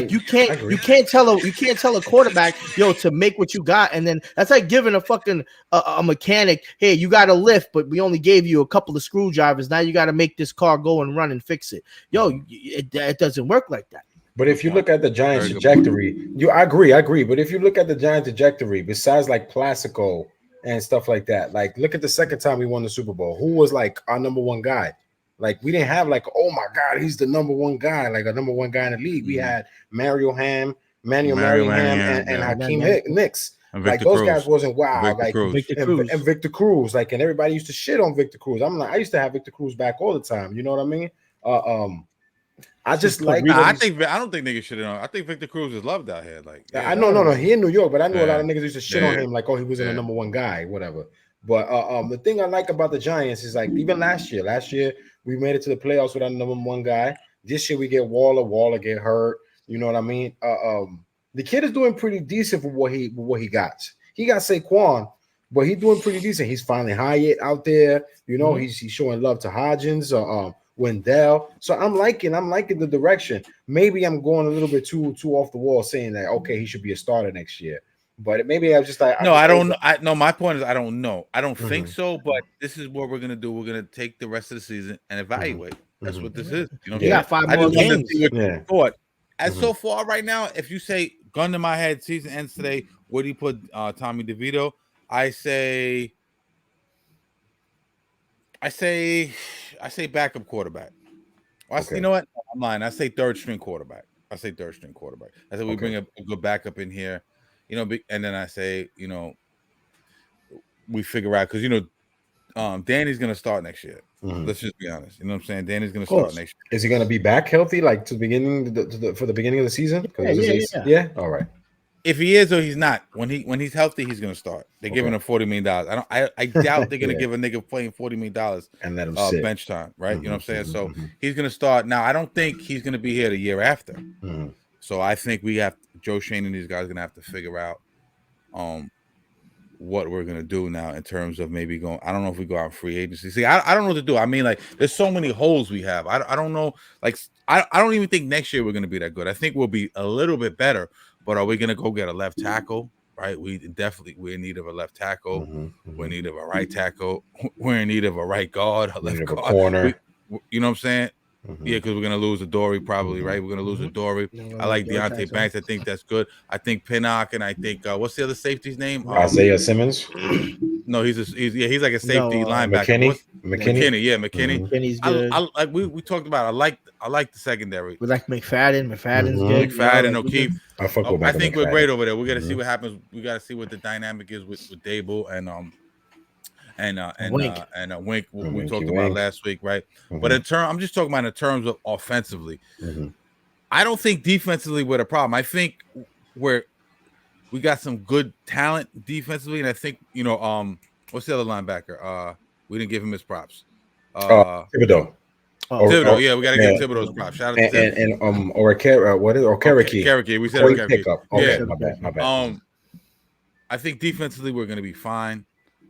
You can't tell a quarterback, to make what you got, and then that's like giving a fucking a mechanic, hey, you got a lift, but we only gave you a couple of screwdrivers. Now you got to make this car go and run and fix it. It doesn't work like that. But if you look at the Giants' trajectory, I agree. But if you look at the Giants' trajectory, besides like Plaxico and stuff like that, like look at the second time we won the Super Bowl. Who was like our number 1 guy? Like, we didn't have like, oh my God, he's the number 1 guy, like a number 1 guy in the league. We had Mario Ham, and Hakeem Nicks. Like, those guys wasn't wild. And Victor Cruz, like, and everybody used to shit on Victor Cruz. I'm like, I used to have Victor Cruz back all the time. You know what I mean? I just like. I don't think niggas should have. I think Victor Cruz is loved out here. Like, I know, no, he in New York, but I know a lot of niggas used to shit on him, like, oh, he wasn't a number one guy, whatever. But the thing I like about the Giants is like even last year we made it to the playoffs without a number one guy. This year we get Waller get hurt. You know what I mean? The kid is doing pretty decent for what he got. He got Saquon, but he's doing pretty decent. He's finally Hyatt out there. You know, he's showing love to Hodgins, Wendell. So I'm liking the direction. Maybe I'm going a little bit too off the wall saying that okay, he should be a starter next year. But maybe I was just like I don't know. My point is I don't know. I don't think so, but this is what we're gonna do. We're gonna take the rest of the season and evaluate. That's what this is. You know, you got 5 more games. As so far right now, if you say gun to my head, season ends today, where do you put Tommy DeVito? I say backup quarterback. You know what? I'm lying. I say third string quarterback. I say we bring a good backup in here, you know, and then I say, you know, we figure out because, you know, Danny's going to start next year. Let's just be honest. You know what I'm saying? Danny's going to start next year. Is he going to be back healthy like to the beginning for the beginning of the season? Yeah. All right. If he is or he's not, when he's healthy, he's going to start. They're giving him $40 million. I doubt they're going to give a nigga playing $40 million and let him sit. Bench time, right? You know what I'm saying? So he's going to start. Now, I don't think he's going to be here the year after. So I think Joe Shane and these guys are going to have to figure out what we're going to do now in terms of maybe going. I don't know if we go out free agency. See, I don't know what to do. I mean, like, there's so many holes we have. I don't know. Like, I don't even think next year we're going to be that good. I think we'll be a little bit better. But are we going to go get a left tackle? Right? We're in need of a left tackle. We're in need of a right tackle. We're in need of a right guard, a left guard. A corner. You know what I'm saying? Yeah, because we're going to lose Adoree probably, right? We're going to lose Adoree. I like Deontay Banks. I think that's good. I think Pinnock, and I think what's the other safety's name? Isaiah Simmons. No, he's like a safety linebacker. McKinney. Yeah, McKinney. McKinney's good. I we talked about. I like the secondary. We like McFadden. McFadden's good. McFadden, O'Keefe. I think we're great over there. We got to see what happens. We got to see what the dynamic is with Dable and Wink. We talked about last week, right? But I'm just talking about in terms of offensively. I don't think defensively we're the problem. I think we got some good talent defensively, and I think what's the other linebacker? We didn't give him his props. Thibodeau. Thibodeau, yeah, we got to give Thibodeau's props. Shout out to Thibodeau. Okereke. We said Okereke. Okay, my bad. I think defensively we're going to be fine.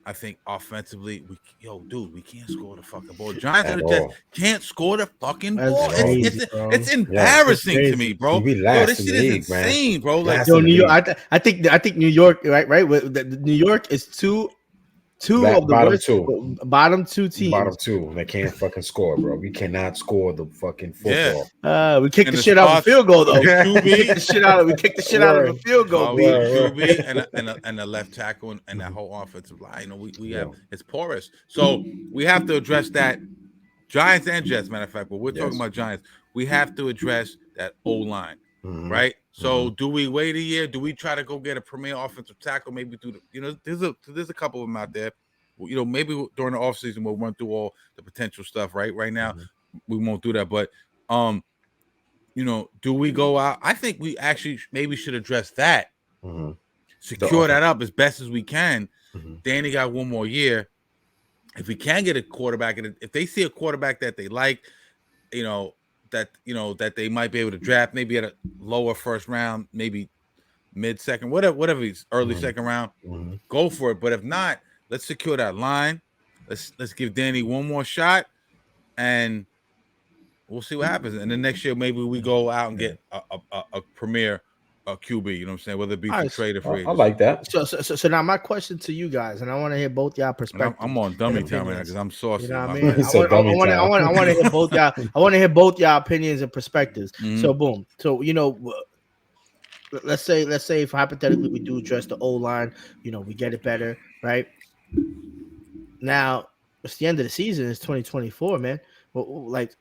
I think offensively, we can't score the fucking ball. Giants and the Jets can't score the fucking ball. It's embarrassing to me, bro. This shit is insane, bro. Like, New York. I think New York, right? New York is two of the bottom two teams. Bottom two. They can't fucking score, bro. We cannot score the fucking football. We kicked the shit out of the field goal, though. We kicked the shit out of the field goal. QB and the left tackle and that whole offensive line. We have it's porous. So we have to address that. Giants and Jets, matter of fact, but we're talking about Giants. We have to address that O-line. Right. So do we wait a year? Do we try to go get a premier offensive tackle? Maybe there's a couple of them out there. Maybe during the offseason we'll run through all the potential stuff. Right now we won't do that. But do we go out? I think we actually maybe should address that. Secure that up as best as we can. Danny got one more year. If we can get a quarterback, and if they see a quarterback that they like, that they might be able to draft maybe at a lower first round, maybe mid-second, whatever he's early second round, go for it. But if not, let's secure that line. Let's give Danny one more shot, and we'll see what happens. And then next year, maybe we go out and get a premier QB. You know what I'm saying? Whether it be for trade or free. I like that. So now my question to you guys, and I want to hear both y'all perspectives. I'm on dummy time right now because I'm saucy. You know what I mean? I want to hear both y'all. I want to hear both y'all opinions and perspectives. So boom. So let's say if hypothetically we do address the O line, we get it better, right? Now it's the end of the season. It's 2024, man. Well, like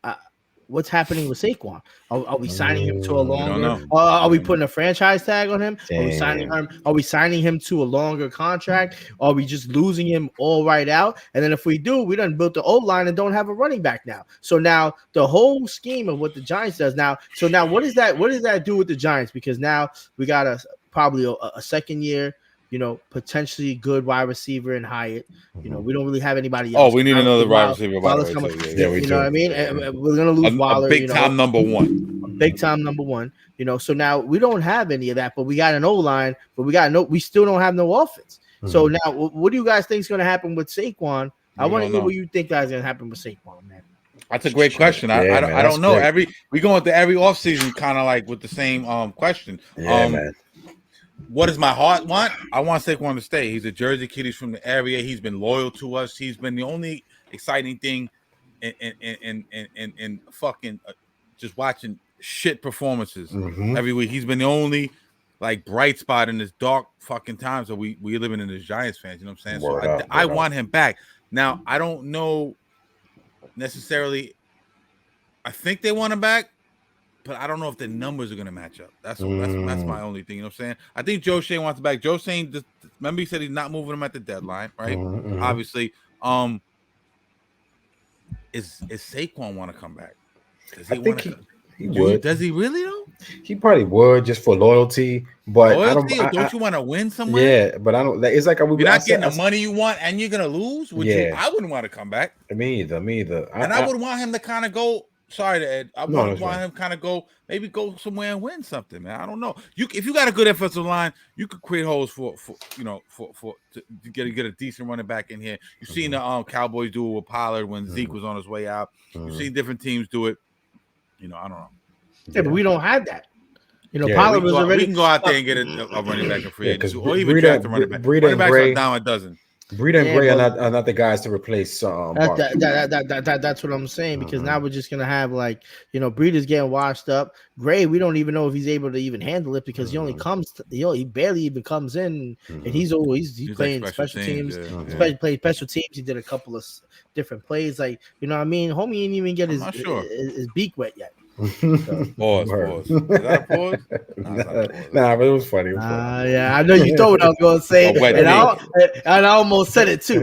what's happening with Saquon? Are we signing him to a longer? know. Are we putting a franchise tag on him? Damn. Are we signing him? Are we signing him to a longer contract? Are we just losing him all right out? And then if we do, we done built the O line and don't have a running back now. So now the whole scheme of what the Giants does now. So now what does that do with the Giants? Because now we got probably a second year, potentially good wide receiver in Hyatt. We don't really have anybody else. Oh, we need another wide receiver. Yeah, we do. What I mean? We're gonna lose Waller, a big time number one. Big time number one. So now we don't have any of that, but we got an O line, but we still don't have no offense. So now, what do you guys think is going to happen with Saquon? I want to hear what you think is going to happen with Saquon, man. That's a great question. I don't know. We go into every offseason kind of like with the same question. Yeah, man. What does my heart want? I want Saquon to stay. He's a Jersey kid. He's from the area. He's been loyal to us. He's been the only exciting thing in fucking just watching shit performances every week. He's been the only like bright spot in this dark fucking times that we living in as Giants fans. You know what I'm saying? So I want him back. Now I don't know necessarily. I think they want him back. But I don't know if the numbers are going to match up. That's my only thing. You know what I'm saying? I think Joe Shane wants him back. Joe Shane, remember he said he's not moving him at the deadline, right? Obviously. Is Saquon want to come back? I think he would. Does he really though? He probably would just for loyalty. But don't you want to win somewhere? Yeah, but I don't. It's like you're not getting the money you want, and you're gonna lose. I wouldn't want to come back. Me either. And I would want him to kind of go. Sorry, Ed. I want him kind of go somewhere and win something, man. I don't know. If you got a good offensive line, you could create holes for to get a decent running back in here. You've seen the Cowboys do it with Pollard when Zeke was on his way out. You've seen different teams do it. I don't know. Yeah, but we don't have that. Pollard was already. We can go out there and get a running back in free agency, or even draft a running back. Running backs are down a dozen. Breida and Gray are not the guys to replace. That's what I'm saying, because now we're just gonna have Breida's getting washed up. Gray, we don't even know if he's able to even handle it, because he only comes. He barely even comes in, and he's playing special teams. He played special teams. He did a couple of different plays, what I mean. Homie didn't even get his beak wet yet. Pause. Is that a pause? Nah, but it was funny. Yeah, I know you thought what I was gonna say, and I almost said it too.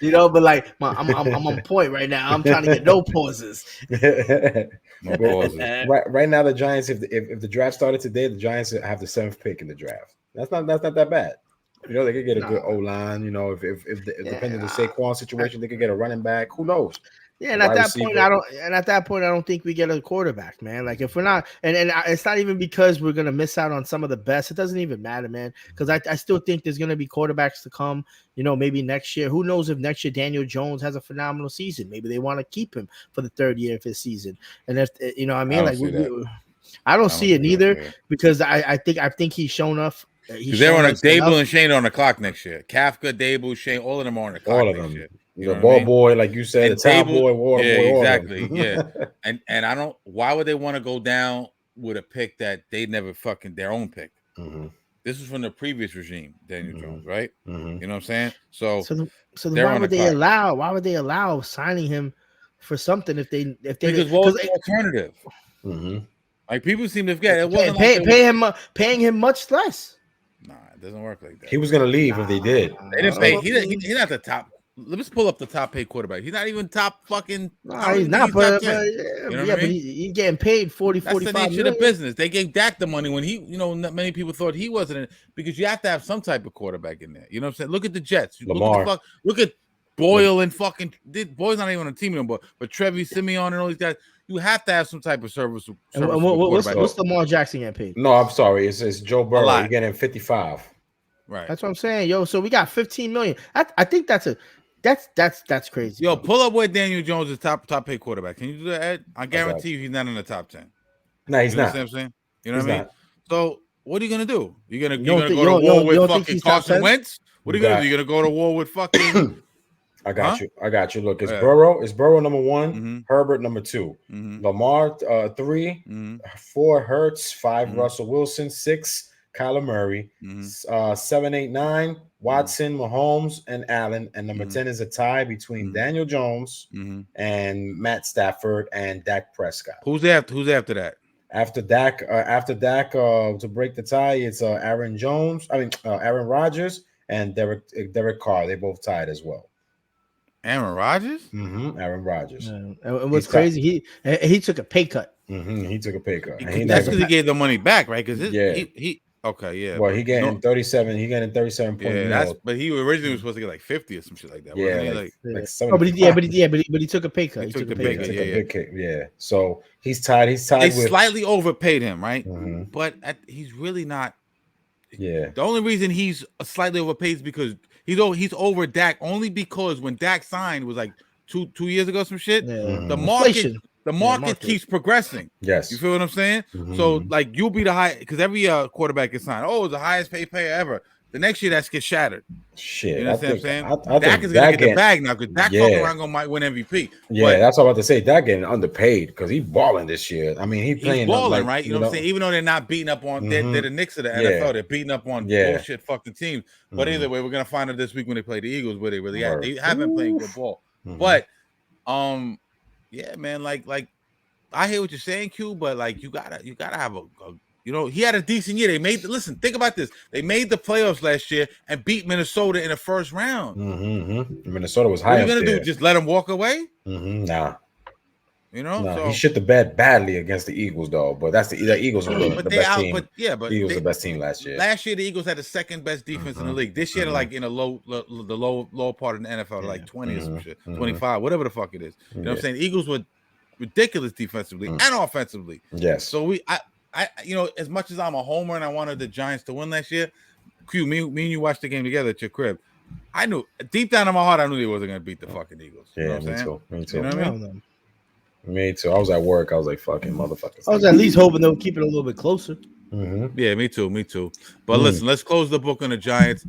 But I'm on point right now. I'm trying to get no pauses. No pauses. Right now, the Giants, if the draft started today, the Giants have the 7th pick in the draft. That's not that bad. They could get a good O line. If depending on the Saquon situation, they could get a running back. Who knows? Yeah, and at that point, I don't think we get a quarterback, man. If we're not, and it's not even because we're gonna miss out on some of the best. It doesn't even matter, man. Because I still think there's gonna be quarterbacks to come. Maybe next year. Who knows if next year Daniel Jones has a phenomenal season? Maybe they want to keep him for the 3rd year of his season. And if I don't see it neither, because I think he's shown enough. They're on Dable and Shane on the clock next year. Kafka, Dable, Shane, all of them are on the clock. All of them. Ball boy, like you said, the top boy, water boy. Exactly. Yeah. And I don't. Why would they want to go down with a pick that they never fucking their own pick? This is from the previous regime, Daniel Jones, right? You know what I'm saying? So why would they allow? Why would they allow signing him for something if they because what was the alternative? Like people seem to forget it wasn't paying him much less. Nah, it doesn't work like that. He was gonna leave if they did. They didn't pay. He's not the top. Let's pull up the top paid quarterback. He's not even top fucking. No, he's not. But he's getting paid 40, That's 45 the nature of the business. They gave Dak the money when he, many people thought he wasn't in it, because you have to have some type of quarterback in there. You know what I'm saying? Look at the Jets. Lamar. Look at Boyle and fucking. Boyle's not even on the team anymore. But Trevi, Simeon, and all these guys. You have to have some type of service. What's Lamar Jackson getting paid? No, I'm sorry. It's Joe Burrow. You're getting 55. Right. That's what I'm saying, so we got $15 million. I think that's crazy. Yo, pull up where Daniel Jones is top paid quarterback. Can you do that, Ed? I guarantee you he's not in the top 10. No, he's not. You know what I'm saying? You know what I mean? So what are you gonna do? You're gonna go to war with fucking Carson Wentz? What are you gonna do? You're gonna go to war with fucking I got you. Look, it's Burrow. It's Burrow number 1, Herbert number 2, Lamar 3, 4 Hurts, 5 Russell Wilson, 6 Kyler Murray. 7, 8, 9, Watson, Mahomes, and Allen. And number 10 is a tie between Daniel Jones and Matt Stafford and Dak Prescott. Who's after that? After Dak, to break the tie, it's Aaron Rodgers and Derek Carr. They both tied as well. Aaron Rodgers? Aaron Rodgers. Yeah. And what's crazy, he took a pay cut. He took a pay cut. That's because he gave the money back, right? Because he Well, he getting 37. He getting 37 point. Yeah, but he originally was supposed to get like 50 or some shit like that. But he took a pay cut. He took a pay cut. Yeah. So he's tied. They slightly overpaid him, right? But he's really not. Yeah. The only reason he's slightly overpaid is because he's over Dak only because when Dak signed was like two years ago, some shit. Yeah. The market keeps progressing. Yes. You feel what I'm saying? So like you'll be the high because every quarterback gets signed. Oh, it's the highest paid player ever. The next year that gets shattered. Shit. You know what I'm saying? Dak is gonna get the bag now because Dak fucking around might win MVP. Yeah, that's what I was about to say. Dak getting underpaid because he's balling this year. I mean, he's playing balling, right? You know what I'm saying? Even though they're not beating up on they're the Knicks of the NFL, they're beating up on bullshit fucking teams. But either way, we're gonna find out this week when they play the Eagles where they really at. They have been playing good ball. But yeah, man, like I hear what you're saying, Q, but like you gotta have a he had a decent year. Think about this. They made the playoffs last year and beat Minnesota in the first round. Minnesota was high. What are you gonna do? Just let them walk away? Nah. So, he shit the bed badly against the Eagles, though. But that's the Eagles were the best team. But Eagles the best team last year. Last year, the Eagles had the second best defense in the league. This year, they're like in the low part of the NFL, like 20 or some shit, 25, whatever the fuck it is. You know what I'm saying? The Eagles were ridiculous defensively and offensively. Yes. So I as much as I'm a homer and I wanted the Giants to win last year, Q, me and you watched the game together at your crib. I knew deep down in my heart, I knew they wasn't going to beat the fucking Eagles. Yeah, you know what me I'm too. Me too. You know what I mean? Me too. I was at work. I was like, fucking motherfuckers. I was at least hoping they'll keep it a little bit closer. Yeah, me too. But listen, let's close the book on the Giants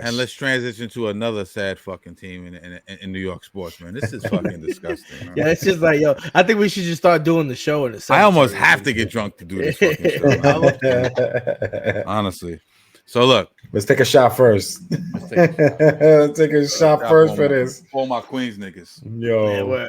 and let's transition to another sad fucking team in New York sports, man. This is fucking disgusting. Man. Yeah, it's just like, I think we should just start doing the show in the I almost have to get drunk to do this fucking show. Honestly. So look, let's take a shot first. Let's take a shot first for this. For my Queens niggas. Yo.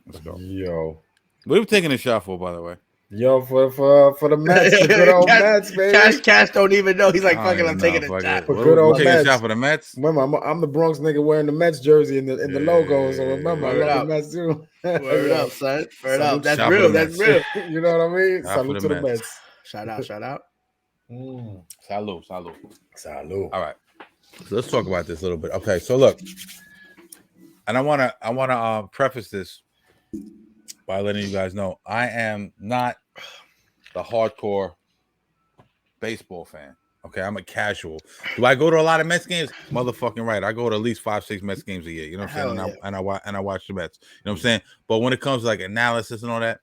Let's go. Yo. What are we taking a shot for, by the way? Yo, for the Mets, the good old Mets, baby. Cash don't even know. He's like, fucking, I'm taking a shot. For good old Mets. A shot for the Mets. Remember, I'm the Bronx nigga wearing the Mets jersey in the logo. So remember, I love the Mets too. Word up, son. Word up. That's real. That's real. You know what I mean? Salute to the Mets. Shout out. Salute. All right. So let's talk about this a little bit. Okay, so look, and I wanna preface this by letting you guys know I am not the hardcore baseball fan. Okay, I'm a casual. Do I go to a lot of Mets games? Motherfucking right. I go to at least 5-6 Mets games a year. You know what I'm saying? And I watch the Mets. You know what I'm saying? But when it comes to like analysis and all that,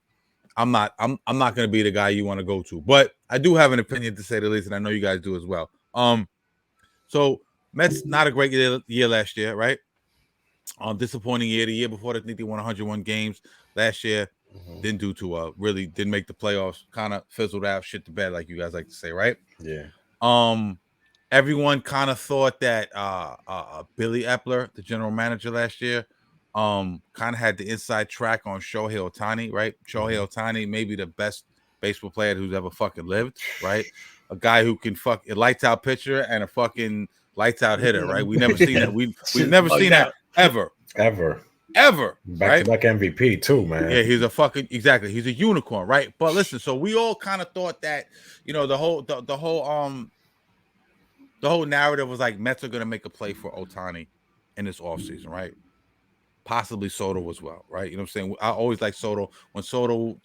I'm not gonna be the guy you want to go to. But I do have an opinion to say the least, and I know you guys do as well. So Mets not a great year last year, right? Disappointing year. The year before, I think they won 101 games. Last year, didn't do too well. Really didn't make the playoffs. Kind of fizzled out, shit the bed, like you guys like to say, right? Yeah. Everyone kind of thought that Billy Epler, the general manager last year, kind of had the inside track on Shohei Ohtani, right? Shohei Ohtani, maybe the best baseball player who's ever fucking lived, right? A guy who can fuck a lights out pitcher and a fucking lights out hitter, right? We never seen that. We've never seen that ever. Back to back MVP too, man. Yeah, he's a fucking exactly. He's a unicorn, right? But listen, so we all kind of thought that, you know, the whole narrative was like Mets are gonna make a play for Ohtani in this offseason, right? Possibly Soto as well, right? You know what I'm saying? I always like Soto. When Soto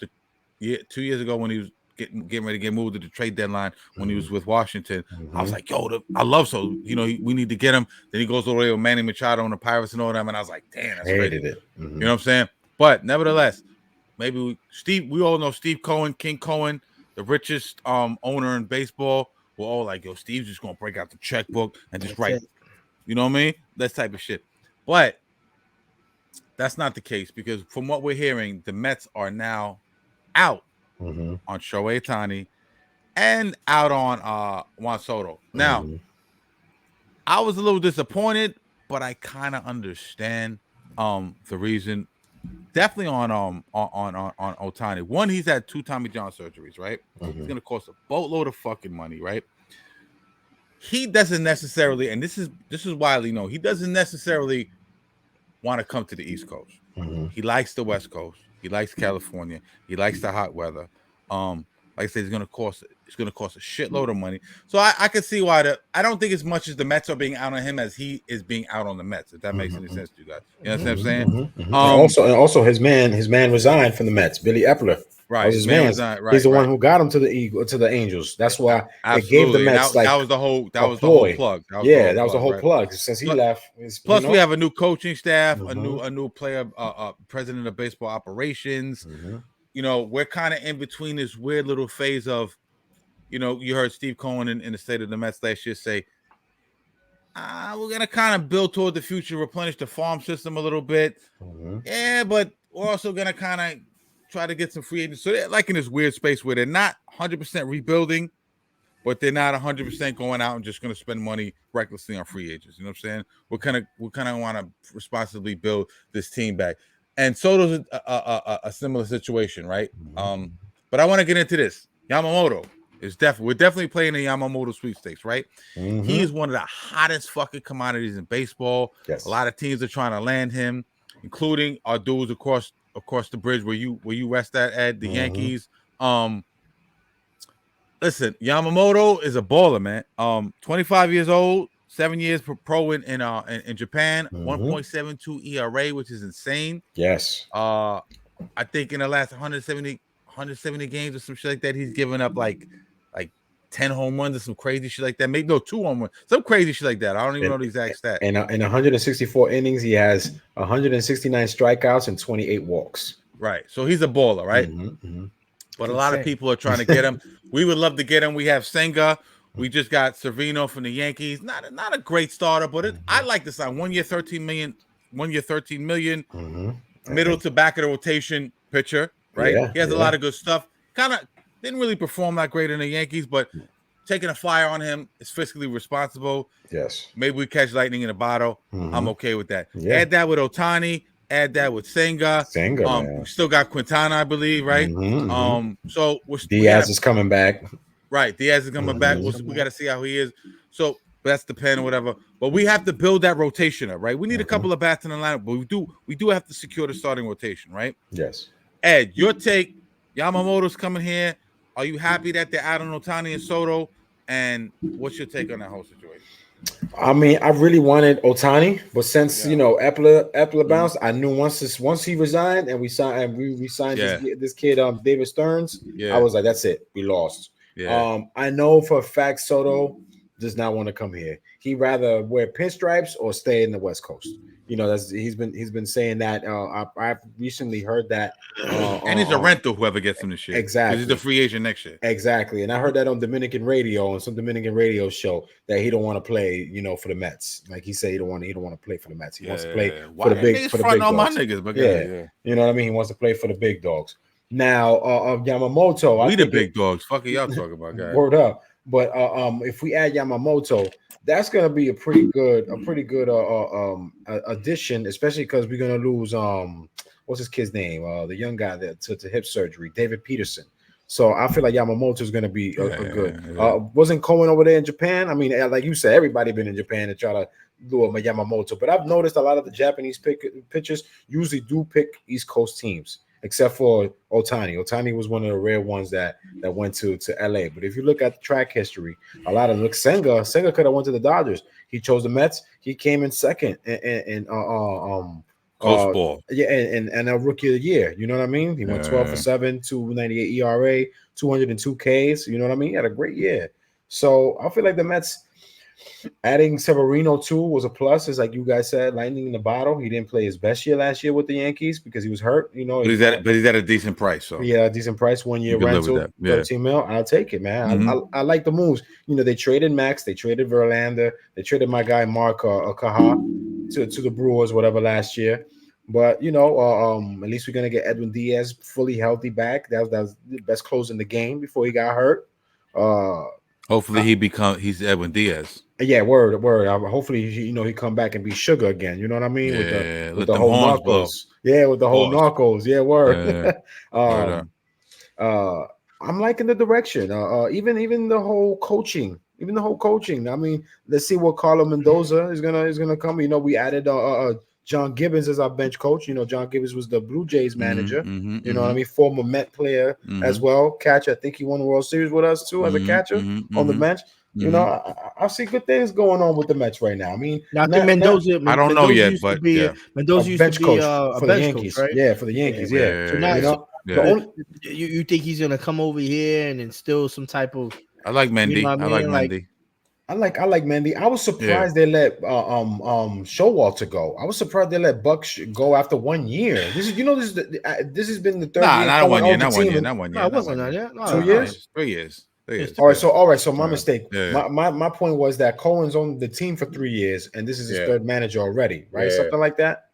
2 years ago when he was getting ready to get moved to the trade deadline when he was with Washington, I was like, yo, I love Soto. You know, we need to get him. Then he goes all the way with Manny Machado and the Pirates and all them, and I was like, damn, that's hated crazy. it. You know what I'm saying? But nevertheless, maybe we all know Steve Cohen, King Cohen, the richest owner in baseball. We're all like, yo, Steve's just gonna break out the checkbook and just write. You know what I mean? That type of shit. But that's not the case because from what we're hearing, the Mets are now out on Shohei Ohtani, and out on Juan Soto. Now, I was a little disappointed, but I kind of understand the reason. Definitely on Ohtani. One, he's had 2 Tommy John surgeries, right? It's gonna cost a boatload of fucking money, right? He doesn't necessarily, and this is widely known, he doesn't necessarily want to come to the East Coast. He likes the West Coast. He likes California. He likes the hot weather. Like I said, it's gonna cost a shitload of money. So I can see why I don't think as much as the Mets are being out on him as he is being out on the Mets, if that makes any sense to you guys. You know what I'm saying? And also his man resigned from the Mets, Billy Epler. Right, his man resigned, right, he's the one who got him to the Angels. That's why it gave the Mets that was the whole plug. That was the whole plug. Since he left. Plus, we have a new coaching staff, a new player, president of baseball operations. You know, we're kind of in between this weird little phase of, you know, you heard Steve Cohen in the State of the Mets last year say, we're going to kind of build toward the future, replenish the farm system a little bit. Yeah, but we're also going to kind of try to get some free agents. So they're like in this weird space where they're not 100% rebuilding, but they're not 100% going out and just going to spend money recklessly on free agents. You know what I'm saying? We kind of want to responsibly build this team back. And Soto's a similar situation, right? But I want to get into this. Yamamoto is we're definitely playing the Yamamoto sweepstakes, right? He is one of the hottest fucking commodities in baseball. Yes. A lot of teams are trying to land him, including our dudes across the bridge where you rest at the Yankees. Listen, Yamamoto is a baller, man. 25 years old, 7 years pro in Japan, 1.72 ERA, which is insane. Yes. I think in the last 170 games or some shit like that, he's given up like 10 home runs or some crazy shit like that. Maybe 2 home runs, some crazy shit like that. I don't even know the exact stat. And in 164 innings, he has 169 strikeouts and 28 walks. Right. So he's a baller, right? But a lot of people are trying to get him. We would love to get him. We have Senga. We just got Cervino from the Yankees. Not a great starter, but I like to sign 1 year, $13 million. 1 year, $13 million. Middle to back of the rotation pitcher, right? Yeah, he has a lot of good stuff. Kind of didn't really perform that great in the Yankees, but taking a flyer on him is fiscally responsible. Yes. Maybe we catch lightning in a bottle. I'm okay with that. Yeah. Add that with Ohtani. Add that with Senga. We still got Quintana, I believe, right? So Diaz is coming back. Right, Diaz is coming back. We got to see how he is. So that's the pen or whatever. But we have to build that rotation up, right? We need a couple of bats in the lineup, but we do have to secure the starting rotation, right? Yes. Ed, your take. Yamamoto's coming here. Are you happy that they're out on Ohtani and Soto? And what's your take on that whole situation? I mean, I really wanted Ohtani, but since Epler bounced, I knew once he resigned and we signed this kid David Stearns, I was like, that's it, we lost. I know for a fact Soto does not want to come here. He'd rather wear pinstripes or stay in the West Coast. You know, he's been saying that. I've recently heard that. And he's a rental, whoever gets him this shit. Exactly. He's a free agent next year. Exactly. And I heard that on Dominican radio, on some Dominican radio show, that he don't want to play, for the Mets. Like he said, he don't want to play for the Mets. He wants to play for the big dogs. My niggas, but you know what I mean? He wants to play for the big dogs. Now, Yamamoto, we the big dogs. Fuck y'all talking about, guys. Word up. But if we add Yamamoto, that's gonna be a pretty good addition, especially because we're gonna lose what's his kid's name? The young guy that took the hip surgery, David Peterson. So I feel like Yamamoto is gonna be a good. Wasn't Cohen over there in Japan? I mean, like you said, everybody been in Japan to try to do a Yamamoto, but I've noticed a lot of the Japanese pitchers usually do pick East Coast teams. Except for Ohtani. Ohtani was one of the rare ones that went to LA. But if you look at the track history, a lot of Senga could have went to the Dodgers. He chose the Mets. He came in second and ball. And a rookie of the year. You know what I mean? He went 12 for 7, 298 ERA, 202 Ks. You know what I mean? He had a great year. So I feel like the Mets adding Severino too was a plus. It's like you guys said, lightning in the bottle. He didn't play his best year last year with the Yankees because he was hurt. But he's at a decent price. So a decent price, 1 year rental, 13 mil. I'll take it, man. I like the moves. They traded Max, they traded Verlander, they traded my guy Mark Caja to the Brewers, whatever, last year. But at least we're gonna get Edwin Diaz fully healthy back. That was the best close in the game before he got hurt. Hopefully he's Edwin Diaz. Yeah, word. Hopefully, he come back and be Sugar again. You know what I mean? Yeah, with the whole Narcos. Yeah, with the whole Narcos. Yeah, word. I'm liking the direction. Even the whole coaching. I mean, let's see what Carlo Mendoza is gonna come. We added John Gibbons as our bench coach. John Gibbons was the Blue Jays manager. You know what I mean? Former Met player as well. Catcher. I think he won the World Series with us too as a catcher on the bench. I see good things going on with the Mets right now. I mean, I think Mendoza. I don't know yet, but Mendoza used to be a for the Yankees, coach, right? Yeah, for the Yankees. Yeah. So now, you think he's gonna come over here and instill some type of? I like Mendy. I like Mendy. I like Mendy. I was surprised they let Showalter go. I was surprised they let Buck go after 1 year. This has been the third year. Not 1 year. Not 1 year. No, it wasn't that yet. 2 years. 3 years. All right. So my mistake. Yeah. My point was that Cohen's on the team for 3 years, and this is his third manager already, right? Yeah. Something like that.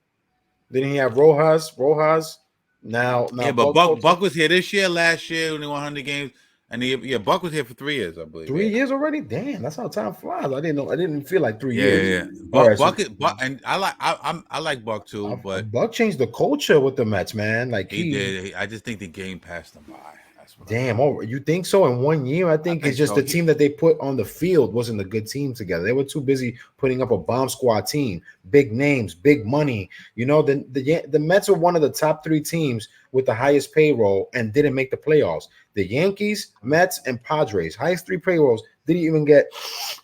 Didn't he have Rojas? Now. Yeah, but Buck was here this year, last year when he won 100 games. And Buck was here for 3 years, I believe. 3 years already? Damn, that's how time flies. I didn't know. I didn't feel like 3 years. Yeah. Buck, and I like Buck too, but Buck changed the culture with the Mets, man. Like he did. I just think the game passed him by. Damn, you think so? In 1 year, I think it's just the team that they put on the field wasn't a good team together. They were too busy putting up a bomb squad team, big names, big money. The Mets were one of the top 3 teams with the highest payroll and didn't make the playoffs. The Yankees, Mets, and Padres, highest 3 payrolls, didn't even get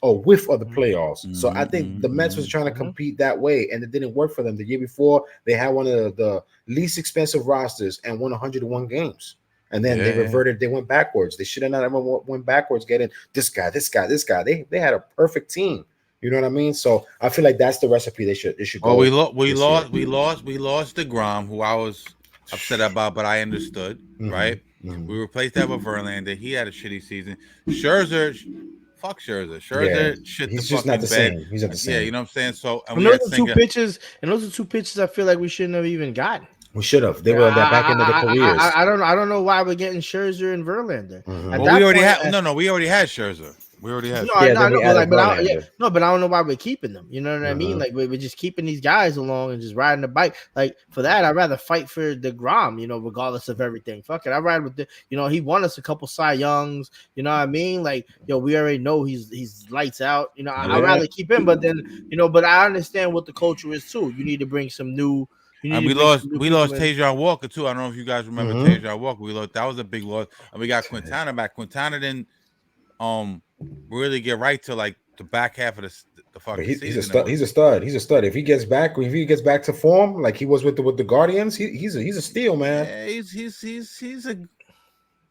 a whiff of the playoffs. So I think the Mets was trying to compete that way, and it didn't work for them. The year before, they had one of the least expensive rosters and won 101 games. And then they reverted. They went backwards. They should have not ever went backwards. Getting this guy. They had a perfect team. You know what I mean? So I feel like that's the recipe they should go. We lost DeGrom, who I was upset about, but I understood. Right? We replaced that with Verlander. He had a shitty season. Scherzer. Fuck Scherzer. Shit. He's just not the same. He's not the same. Yeah, you know what I'm saying. So those are 2 pitches. And those are 2 pitches I feel like we shouldn't have even gotten. We should have. They were at that back end of their careers. I don't know why we're getting Scherzer and Verlander. We already had Scherzer. We already had. But I don't know why we're keeping them. You know what I mean? Like we're just keeping these guys along and just riding the bike. Like for that, I'd rather fight for DeGrom. Regardless of everything. Fuck it, I ride with he won us a couple Cy Youngs. You know what I mean? Like we already know he's lights out. I'd rather keep him. But then but I understand what the culture is too. You need to bring some new. And we lost Tajon Walker too. I don't know if you guys remember Tajon Walker. We lost. That was a big loss. And we got Quintana back. Quintana didn't really get right to like the back half of the fucking season. He's a stud. If he gets back to form like he was with the Guardians, he's a steal, man. Yeah, he's a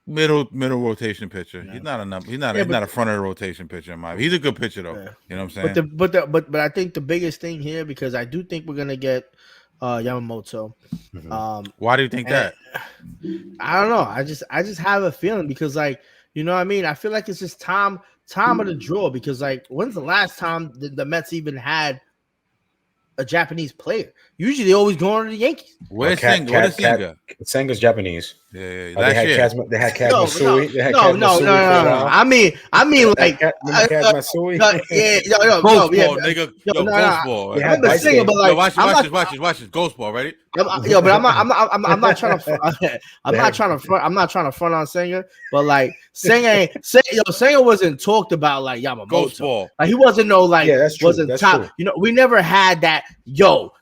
middle rotation pitcher. He's not a front of the rotation pitcher in my opinion. He's a good pitcher though. You know what I'm saying? But I think the biggest thing here, because I do think we're gonna get Yamamoto. Why do you think that? I don't know. I just have a feeling because what I mean? I feel like it's just time of the draw because when's the last time the Mets even had a Japanese player? Usually they always go on to the Yankees. Where's Senga? What is Senga? Senga's Japanese. Yeah. They had Kaz Matsui. No. I mean, like Kaz Matsui. Ghost ball. I'm singer, but like, watch this. Ghost ball, ready? But I'm not trying to front on Senga, but like Senga wasn't talked about like Yamamoto. Ghost ball. Like he wasn't that's true. wasn't That's top. true. We never had that.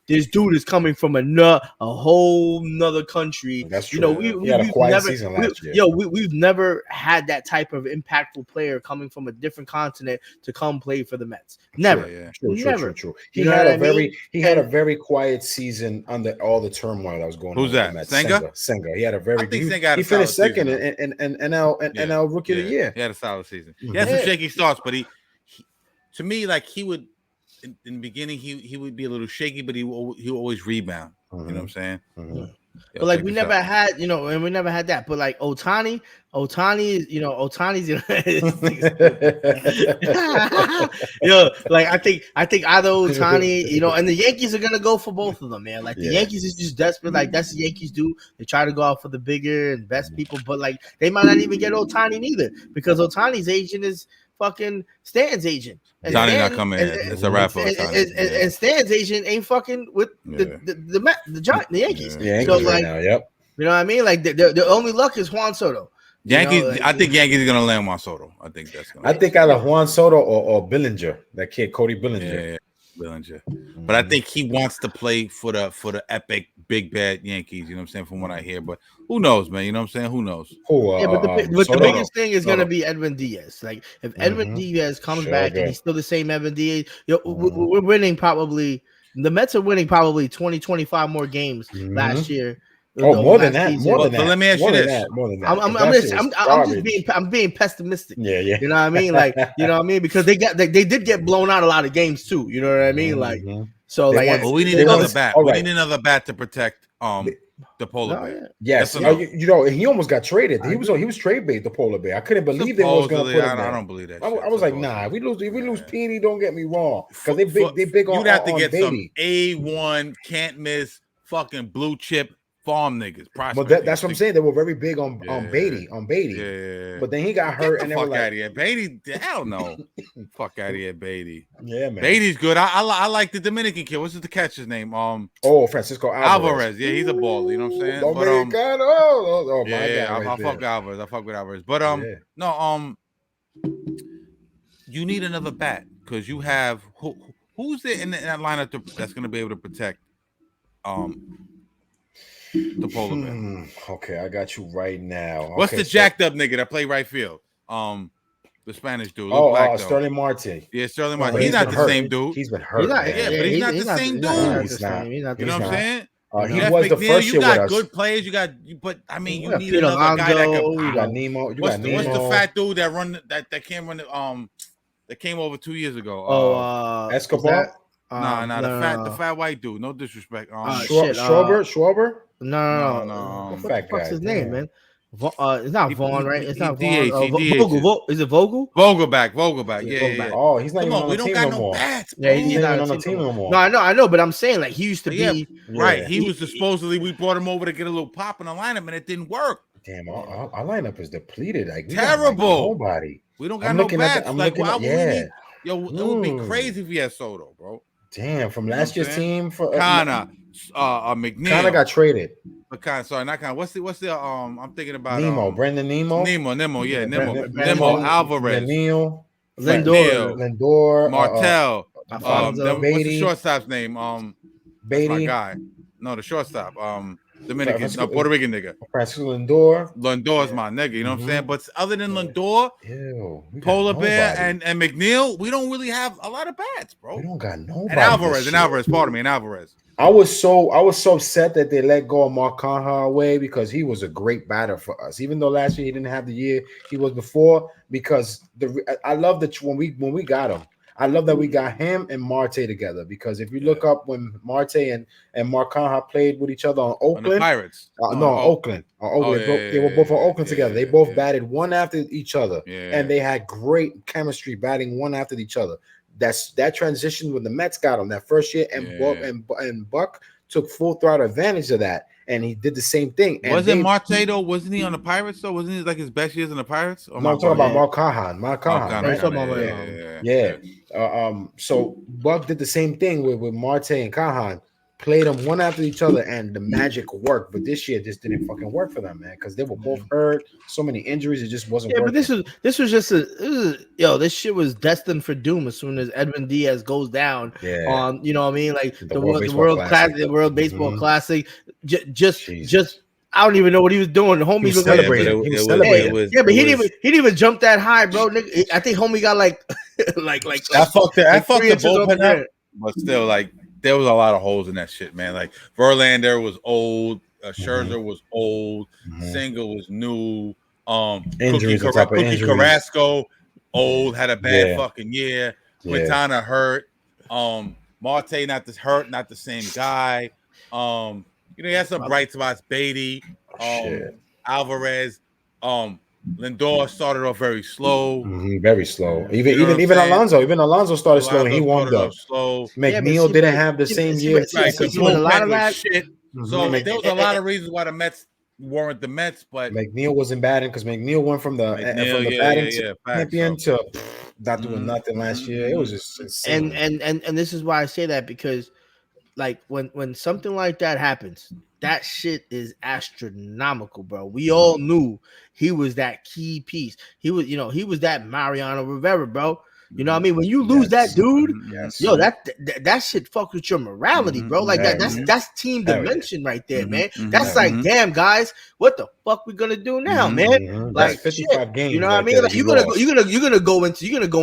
This dude is coming from a whole nother country. That's true. We had a quiet season last year. We've never had that type of impactful player coming from a different continent to come play for the Mets. Never. Yeah. True. He had a very quiet season under all the turmoil that was going on. Who's that? Senga. He had a very. He finished second in NL Rookie of the Year. He had a solid season. He had some shaky starts, but he to me like he would. In the beginning, he would be a little shaky, but he would always rebound. You know what I'm saying? But like we never had, and we never had that. But like Ohtani is, Ohtani's, like I think either Ohtani, and the Yankees are gonna go for both of them, man. Like the Yankees is just desperate. Like that's the Yankees do. They try to go out for the bigger and best people, but like they might not even get Ohtani neither because Ohtani's agent is fucking Stan's agent. Ohtani not coming in. It's a wrap for Ohtani. And Stan's agent ain't fucking with the Yankees. Yeah, so like, right now, yep. You know what I mean? Like the only luck is Juan Soto. Yankees. I think Yankees are gonna land Juan Soto. I think that's gonna. I think either Juan Soto or Bellinger, that kid Cody Bellinger. Yeah, Bellinger. But I think he wants to play for the epic big bad Yankees. You know what I'm saying? From what I hear, but who knows, man? You know what I'm saying? Who knows? But the biggest thing is gonna be Edwin Diaz. Like if Edwin Diaz comes back and he's still the same Edwin Diaz, we're winning probably. The Mets are winning probably 20, 25 more games last year. More than that. But let me ask you this. More than that. I'm being pessimistic. Yeah. You know what I mean? Like, you know what I mean? Because they did get blown out a lot of games too. You know what I mean? Like, so like, we need another bat. We need another bat to protect the polar bear. Yes, he almost got traded. He was trade bait, the polar bear. I couldn't believe they was going to put him there. I don't believe that. I was like, nah. We lose Petey. Don't get me wrong, because they big on. You'd have to get Beatty. some A1 can't miss fucking blue chip farm niggas. But that's what I'm saying. They were very big on Beatty. Yeah. But then he got hurt, and they were like, out of here, Beatty. Hell no. Fuck out of here, Beatty. Yeah, man. Beatty's good. I like the Dominican kid. What's the catcher's name? Francisco Alvarez. Yeah, he's a baller. You know what I'm saying? Dominicano. I fuck with Alvarez. I fuck with Alvarez. But no, you need another bat because you have who's there in that lineup that's going to be able to protect the polar bear. Okay, I got you right now. What's the jacked up nigga that play right field? The Spanish dude. Sterling Marte. Yeah, Sterling Marte. He's not the same dude. He's been hurt. But he's not the same dude. He's not. You know what I'm saying? He was the first year with us. You got good players. But I mean, you need another guy that can. You got Nemo. What's the fat dude that came run that came over 2 years ago? Escobar. The fat white dude. No disrespect. Schwarber. No. What the fuck's his name, man? It's not Vaughn, right? It's not Vaughn. Vogel. Is it Vogel? Vogelback. Yeah. Oh, he's not even on the team no more. Yeah, he's not on the team no more. No, I know, but I'm saying like he used to be right. He was supposedly we brought him over to get a little pop in the lineup, and it didn't work. Damn, our lineup is depleted. Like terrible. Nobody. We don't got no bats. Like why would we need? It would be crazy if we had Soto, bro. Damn, from last year's team for McNeil. Connor got traded. What's the I'm thinking about Nemo, Brandon Nemo. Nemo, Alvarez. Lindor, Martel. What's the shortstop's name? Beatty. My guy. No, the shortstop. Dominican, Puerto Rican nigga. Francisco Lindor. Lindor's my nigga, you know what I'm saying? But other than Lindor, Polar Bear, and McNeil, we don't really have a lot of bats, bro. We don't got nobody. And Alvarez, pardon me, and Alvarez. I was so upset that they let go of Mark Conha away because he was a great batter for us. Even though last year he didn't have the year he was before, because I love that when we got him. I love that we got him and Marte together, because if you look up when Marte and Mark Conha played with each other on Oakland, on the Pirates, Oakland. They were both on Oakland together. They both batted one after each other, and they had great chemistry batting one after each other. That transition when the Mets got him that first year, and Buck took full throttle advantage of that, and he did the same thing. And wasn't Marte though? Wasn't he on the Pirates though? Wasn't he like his best years in the Pirates? No, I'm talking about Mark Conha. So Buck did the same thing with Marte and Conha. Played them one after each other, and the magic worked. But this year just didn't fucking work for them, man, because they were both hurt. So many injuries, it just wasn't working. But this was just this shit was destined for doom as soon as Edwin Diaz goes down on, you know what I mean, like the World Baseball Classic. Just I don't even know what he was doing. The homie was celebrating. He was celebrating. But he didn't even jump that high, bro. Nigga, I think homie got like I fucked the bullpen up, but still like. There was a lot of holes in that shit, man. Like Verlander was old, Scherzer was old, Singer was new. Cookie Carrasco, old, had a bad fucking year. Quintana hurt. Marte not the same guy. You know, he had some bright spots. Beatty, Alvarez, Lindor started off very slow. Very slow. Even Alonso started slow and he warmed up. Slow. McNeil didn't have the same year. Doing a lot of that shit. So there was a lot of reasons why the Mets weren't the Mets, but McNeil wasn't batting because McNeil went from the batting champion to not doing nothing last year. It was just insane. And this is why I say that, because like when something like that happens, that shit is astronomical, bro. We all knew he was that key piece. He was that Mariano Rivera, bro. You know what I mean? When you lose that dude, yo, that shit fuck with your morality, bro. Like that's team dimension right there, man. That's like, damn, guys, what the fuck we gonna do now, man? Like 55 games. You know what I mean? Like you're gonna go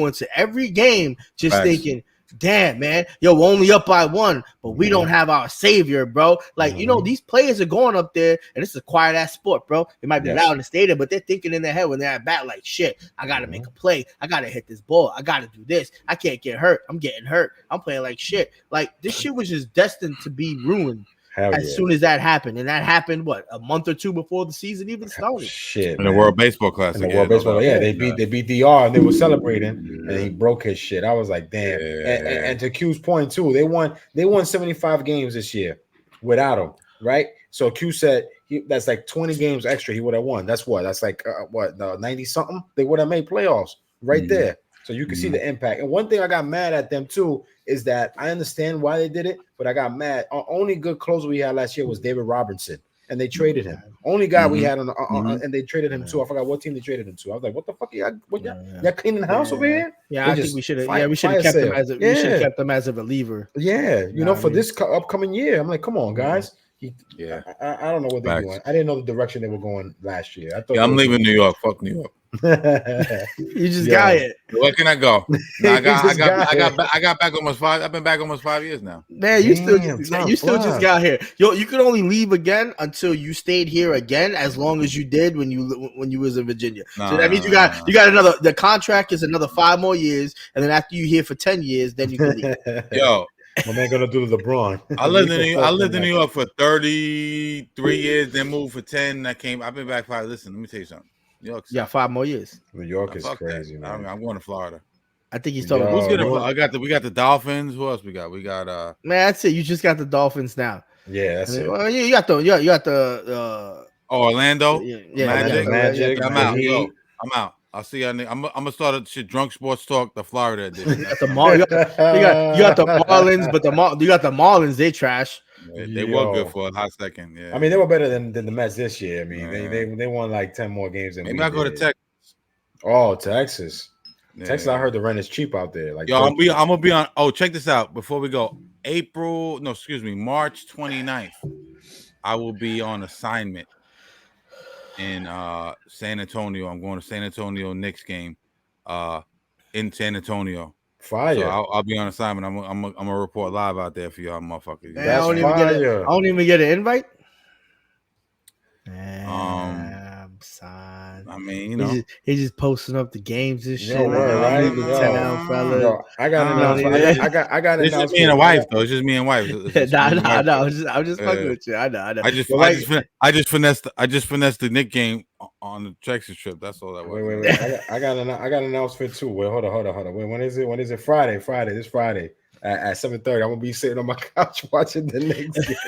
into every game just thinking, damn, man, yo, we're only up by 1, but we don't have our savior, bro. Like, you know, these players are going up there, and it's a quiet ass sport, bro. It might be loud in the stadium, but they're thinking in their head when they're at bat, like, shit, I gotta make a play. I gotta hit this ball. I gotta do this. I can't get hurt. I'm getting hurt. I'm playing like shit. Like, this shit was just destined to be ruined. As soon as that happened, and that happened a month or two before the season even started. Shit, in the World Baseball Classic. They beat DR and they were celebrating, and he broke his shit. I was like, damn. And to Q's point too, they won 75 games this year without him, right? So Q said that's like 20 games extra he would have won. That's like 90 something. They would have made playoffs right there. So you can see the impact. And one thing I got mad at them too is that I understand why they did it, but I got mad. Our only good closer we had last year was David Robertson, and they traded him. Only guy we had and they traded him too. I forgot what team they traded him to. I was like, what the fuck? Y'all cleaning the house over here? Yeah, I think we should have. Yeah, we should have kept him as we should have kept him as a reliever. Yeah, you know, for this upcoming year, I'm like, come on, guys. I don't know what they're doing. I didn't know the direction they were going last year. I thought I'm leaving New York. Fuck New York. You just got it. Where can I go? No, I got back almost 5. I've been back almost 5 years now. Man, you still just got here. Yo, you could only leave again until you stayed here again, as long as you did when you was in Virginia. So that means you got another. The contract is another 5 more years, and then after you here for 10 years, then you can leave. Yo. My man gonna do LeBron. I lived in New York for 33 years, then moved for 10. I've been back 5. Listen, let me tell you something. New York, 5 more years. New York is crazy, man. I'm going to Florida. I think he's talking. Who's good? We got the Dolphins. Who else we got? We got man, that's it. You just got the Dolphins now. Yeah, that's it. Well, you got the Orlando. Magic. I'm out. Yo, I'm out. I'll see y'all. I'm gonna start a shit drunk sports talk. The Florida edition. You got the Marlins, but you got the Marlins. They trash. They were good for a hot second. Yeah. I mean, they were better than the Mets this year. I mean, they won like 10 more games than maybe I go to Texas. Oh, Texas. Yeah. Texas, I heard the rent is cheap out there. Like, yo, I'm gonna be on. Oh, check this out. Before we go, March 29th, I will be on assignment in San Antonio. I'm going to San Antonio Knicks game in San Antonio. Fire. So I'll be on assignment. I'm gonna report live out there for y'all motherfuckers. I don't even get an invite. Son. I mean, you know, he's just posting up the games and shit. Right? I got It's just me and a wife, though. It's just me and wife. I'm just fucking with you. I know. I just finessed the Knicks game on the Texas trip. That's all that was. Wait. I got an announcement too. Wait, hold on. Wait, when is it? Friday. This Friday. At 7:30, I'm gonna be sitting on my couch watching the Knicks game.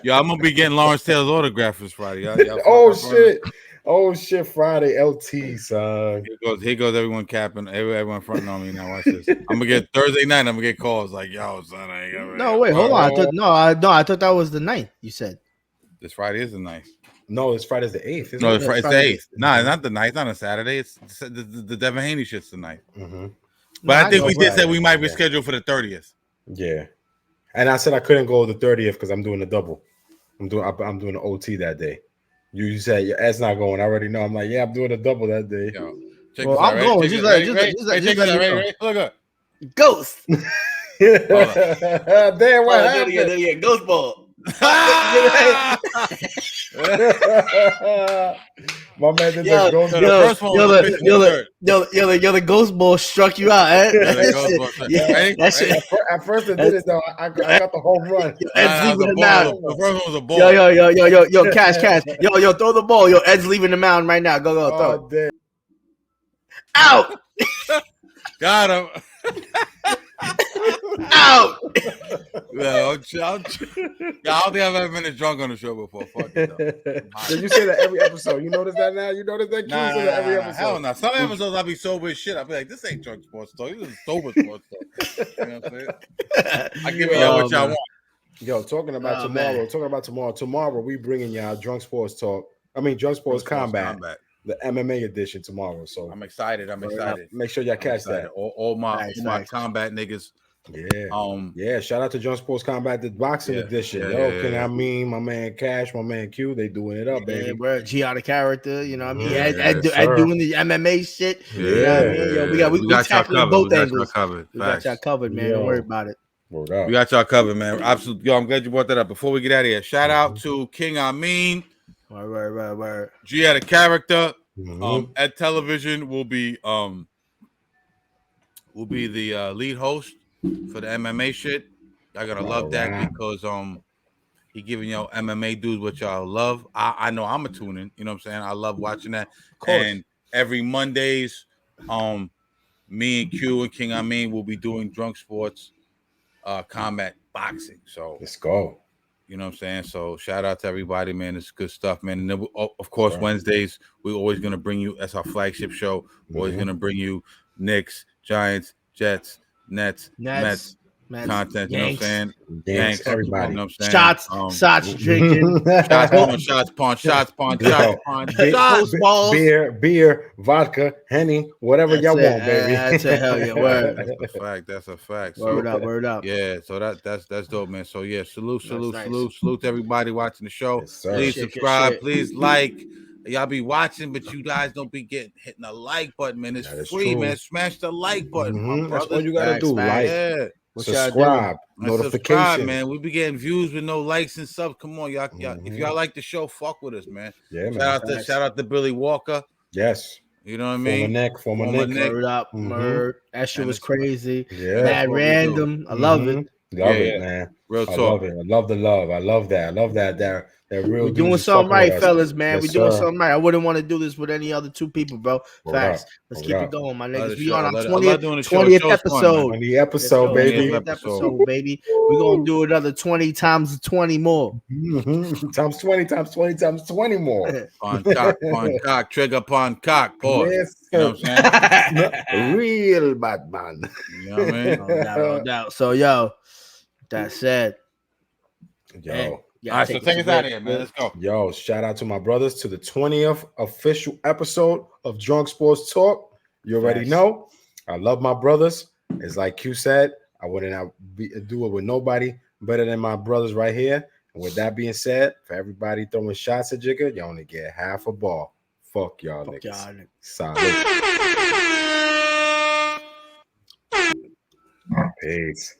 Yo, I'm gonna be getting Lawrence Taylor's autograph this Friday. Oh shit! Friday, LT, son. Here goes everyone capping, everyone fronting on me now. Watch this. I'm gonna get Thursday night. I'm gonna get calls like, "Yo, son, I ain't got." No, wait, hold on. I thought that was the 9th. You said this Friday is the 9th. No, this Friday's the 8th. No, it's the 8th. Nah, it's not the 9th. Not a Saturday. It's the Devin Haney shit's the 9th. Mm-hmm. But I think we did say we might reschedule for the 30th. Yeah, and I said I couldn't go the 30th because I'm doing a double. I'm doing an OT that day. You said your ass not going. I already know. I'm like, yeah, I'm doing a double that day. Yo, I'm going. Just look up. Ghost. Damn, what happened? Yeah, ghost ball. My man did Yo, the ghost. yo, first one was the 53rd. the ghost ball struck you out, eh? That shit. At first it did it though. I got the home run. Ed's leaving the mound. The first one was a ball. Yo, cash. Yo, throw the ball. Yo, Ed's leaving the mound right now. Go, throw it. Damn. Out. Got him. Out. I don't think I've ever been drunk on the show before. Fuck it, So you say that every episode. You notice that now? You notice that? Nah, every episode. Hell no. Some episodes I'll be sober as shit. I'll be like, this ain't drunk sports talk. This is sober sports talk. You know what I'm saying? I give y'all what y'all want. Yo, talking about tomorrow. Tomorrow we bringing y'all drunk sports talk. I mean, drunk sports combat. The MMA edition tomorrow. So I'm excited. Make sure y'all catch that. All my combat niggas. Yeah. Shout out to Drunk Sports Combat, the boxing edition. I mean, my man Cash, my man Q, they doing it up, baby. Bro, G out of character, you know what I mean? Ed doing the MMA shit. Yeah, you know what I mean? Yo, we got tackling both angles. We got y'all covered, man. Don't worry about it. We got y'all covered, man. Absolutely. Yo, I'm glad you brought that up. Before we get out of here, shout out to King Amin. Right. G out of character. Ed Television will be the lead host for the MMA shit. Y'all gonna love that because he giving y'all MMA dudes what y'all love. I know I'm a tune in, you know what I'm saying? I love watching that. And every Mondays, me and Q and King Amin will be doing drunk sports combat boxing. So let's go. You know what I'm saying? So shout out to everybody, man. It's good stuff, man. And then of course, Wednesdays, we're always gonna bring you, that's our flagship show. We're always gonna bring you Knicks, Giants, Jets, Nets, Mets content, you know what I'm saying? Yanks, everybody. You know what I'm saying? Shots drinking. shots pawn, beer, vodka, Henny, whatever y'all want, baby. That's a hell yeah word. That's a fact. Word up. Yeah, so that's dope, man. So yeah, salute to everybody watching the show. Yes, sir. Please subscribe, please like. Y'all be watching, but you guys don't be hitting the like button, man. It's free, man. Smash the like button. That's all you gotta do. Like, subscribe, notification, man. We be getting views with no likes and subs. Come on, y'all. If y'all like the show, fuck with us, man. Yeah, man. Shout out to Billy Walker. Yes. You know what I mean? Former Nick. Word up, that shit was crazy. Yeah, mad random. I love it. Love it, man. Real talk. I love it. I love the love. I love that. That real. We're doing something right, fellas, man. We're doing something right. I wouldn't want to do this with any other two people, bro. Facts. Let's keep it going, my niggas. We on our 20th episode. 20th episode, baby. 20th episode, baby. We're gonna do another 20 times 20 more. Times 20 times 20 times 20 more. Pawn cock, trigger pawn cock. Pause. Yes, you know what I'm saying? Real bad man. You know what I mean? No doubt. So, yo, that said, all right, so take us out of here, man. Let's go. Yo, shout out to my brothers to the 20th official episode of Drunk Sports Talk. You already know. I love my brothers. It's like Q said, I wouldn't do it with nobody better than my brothers right here. And with that being said, for everybody throwing shots at Jigga, you only get half a ball. Fuck y'all niggas. Solid. Peace.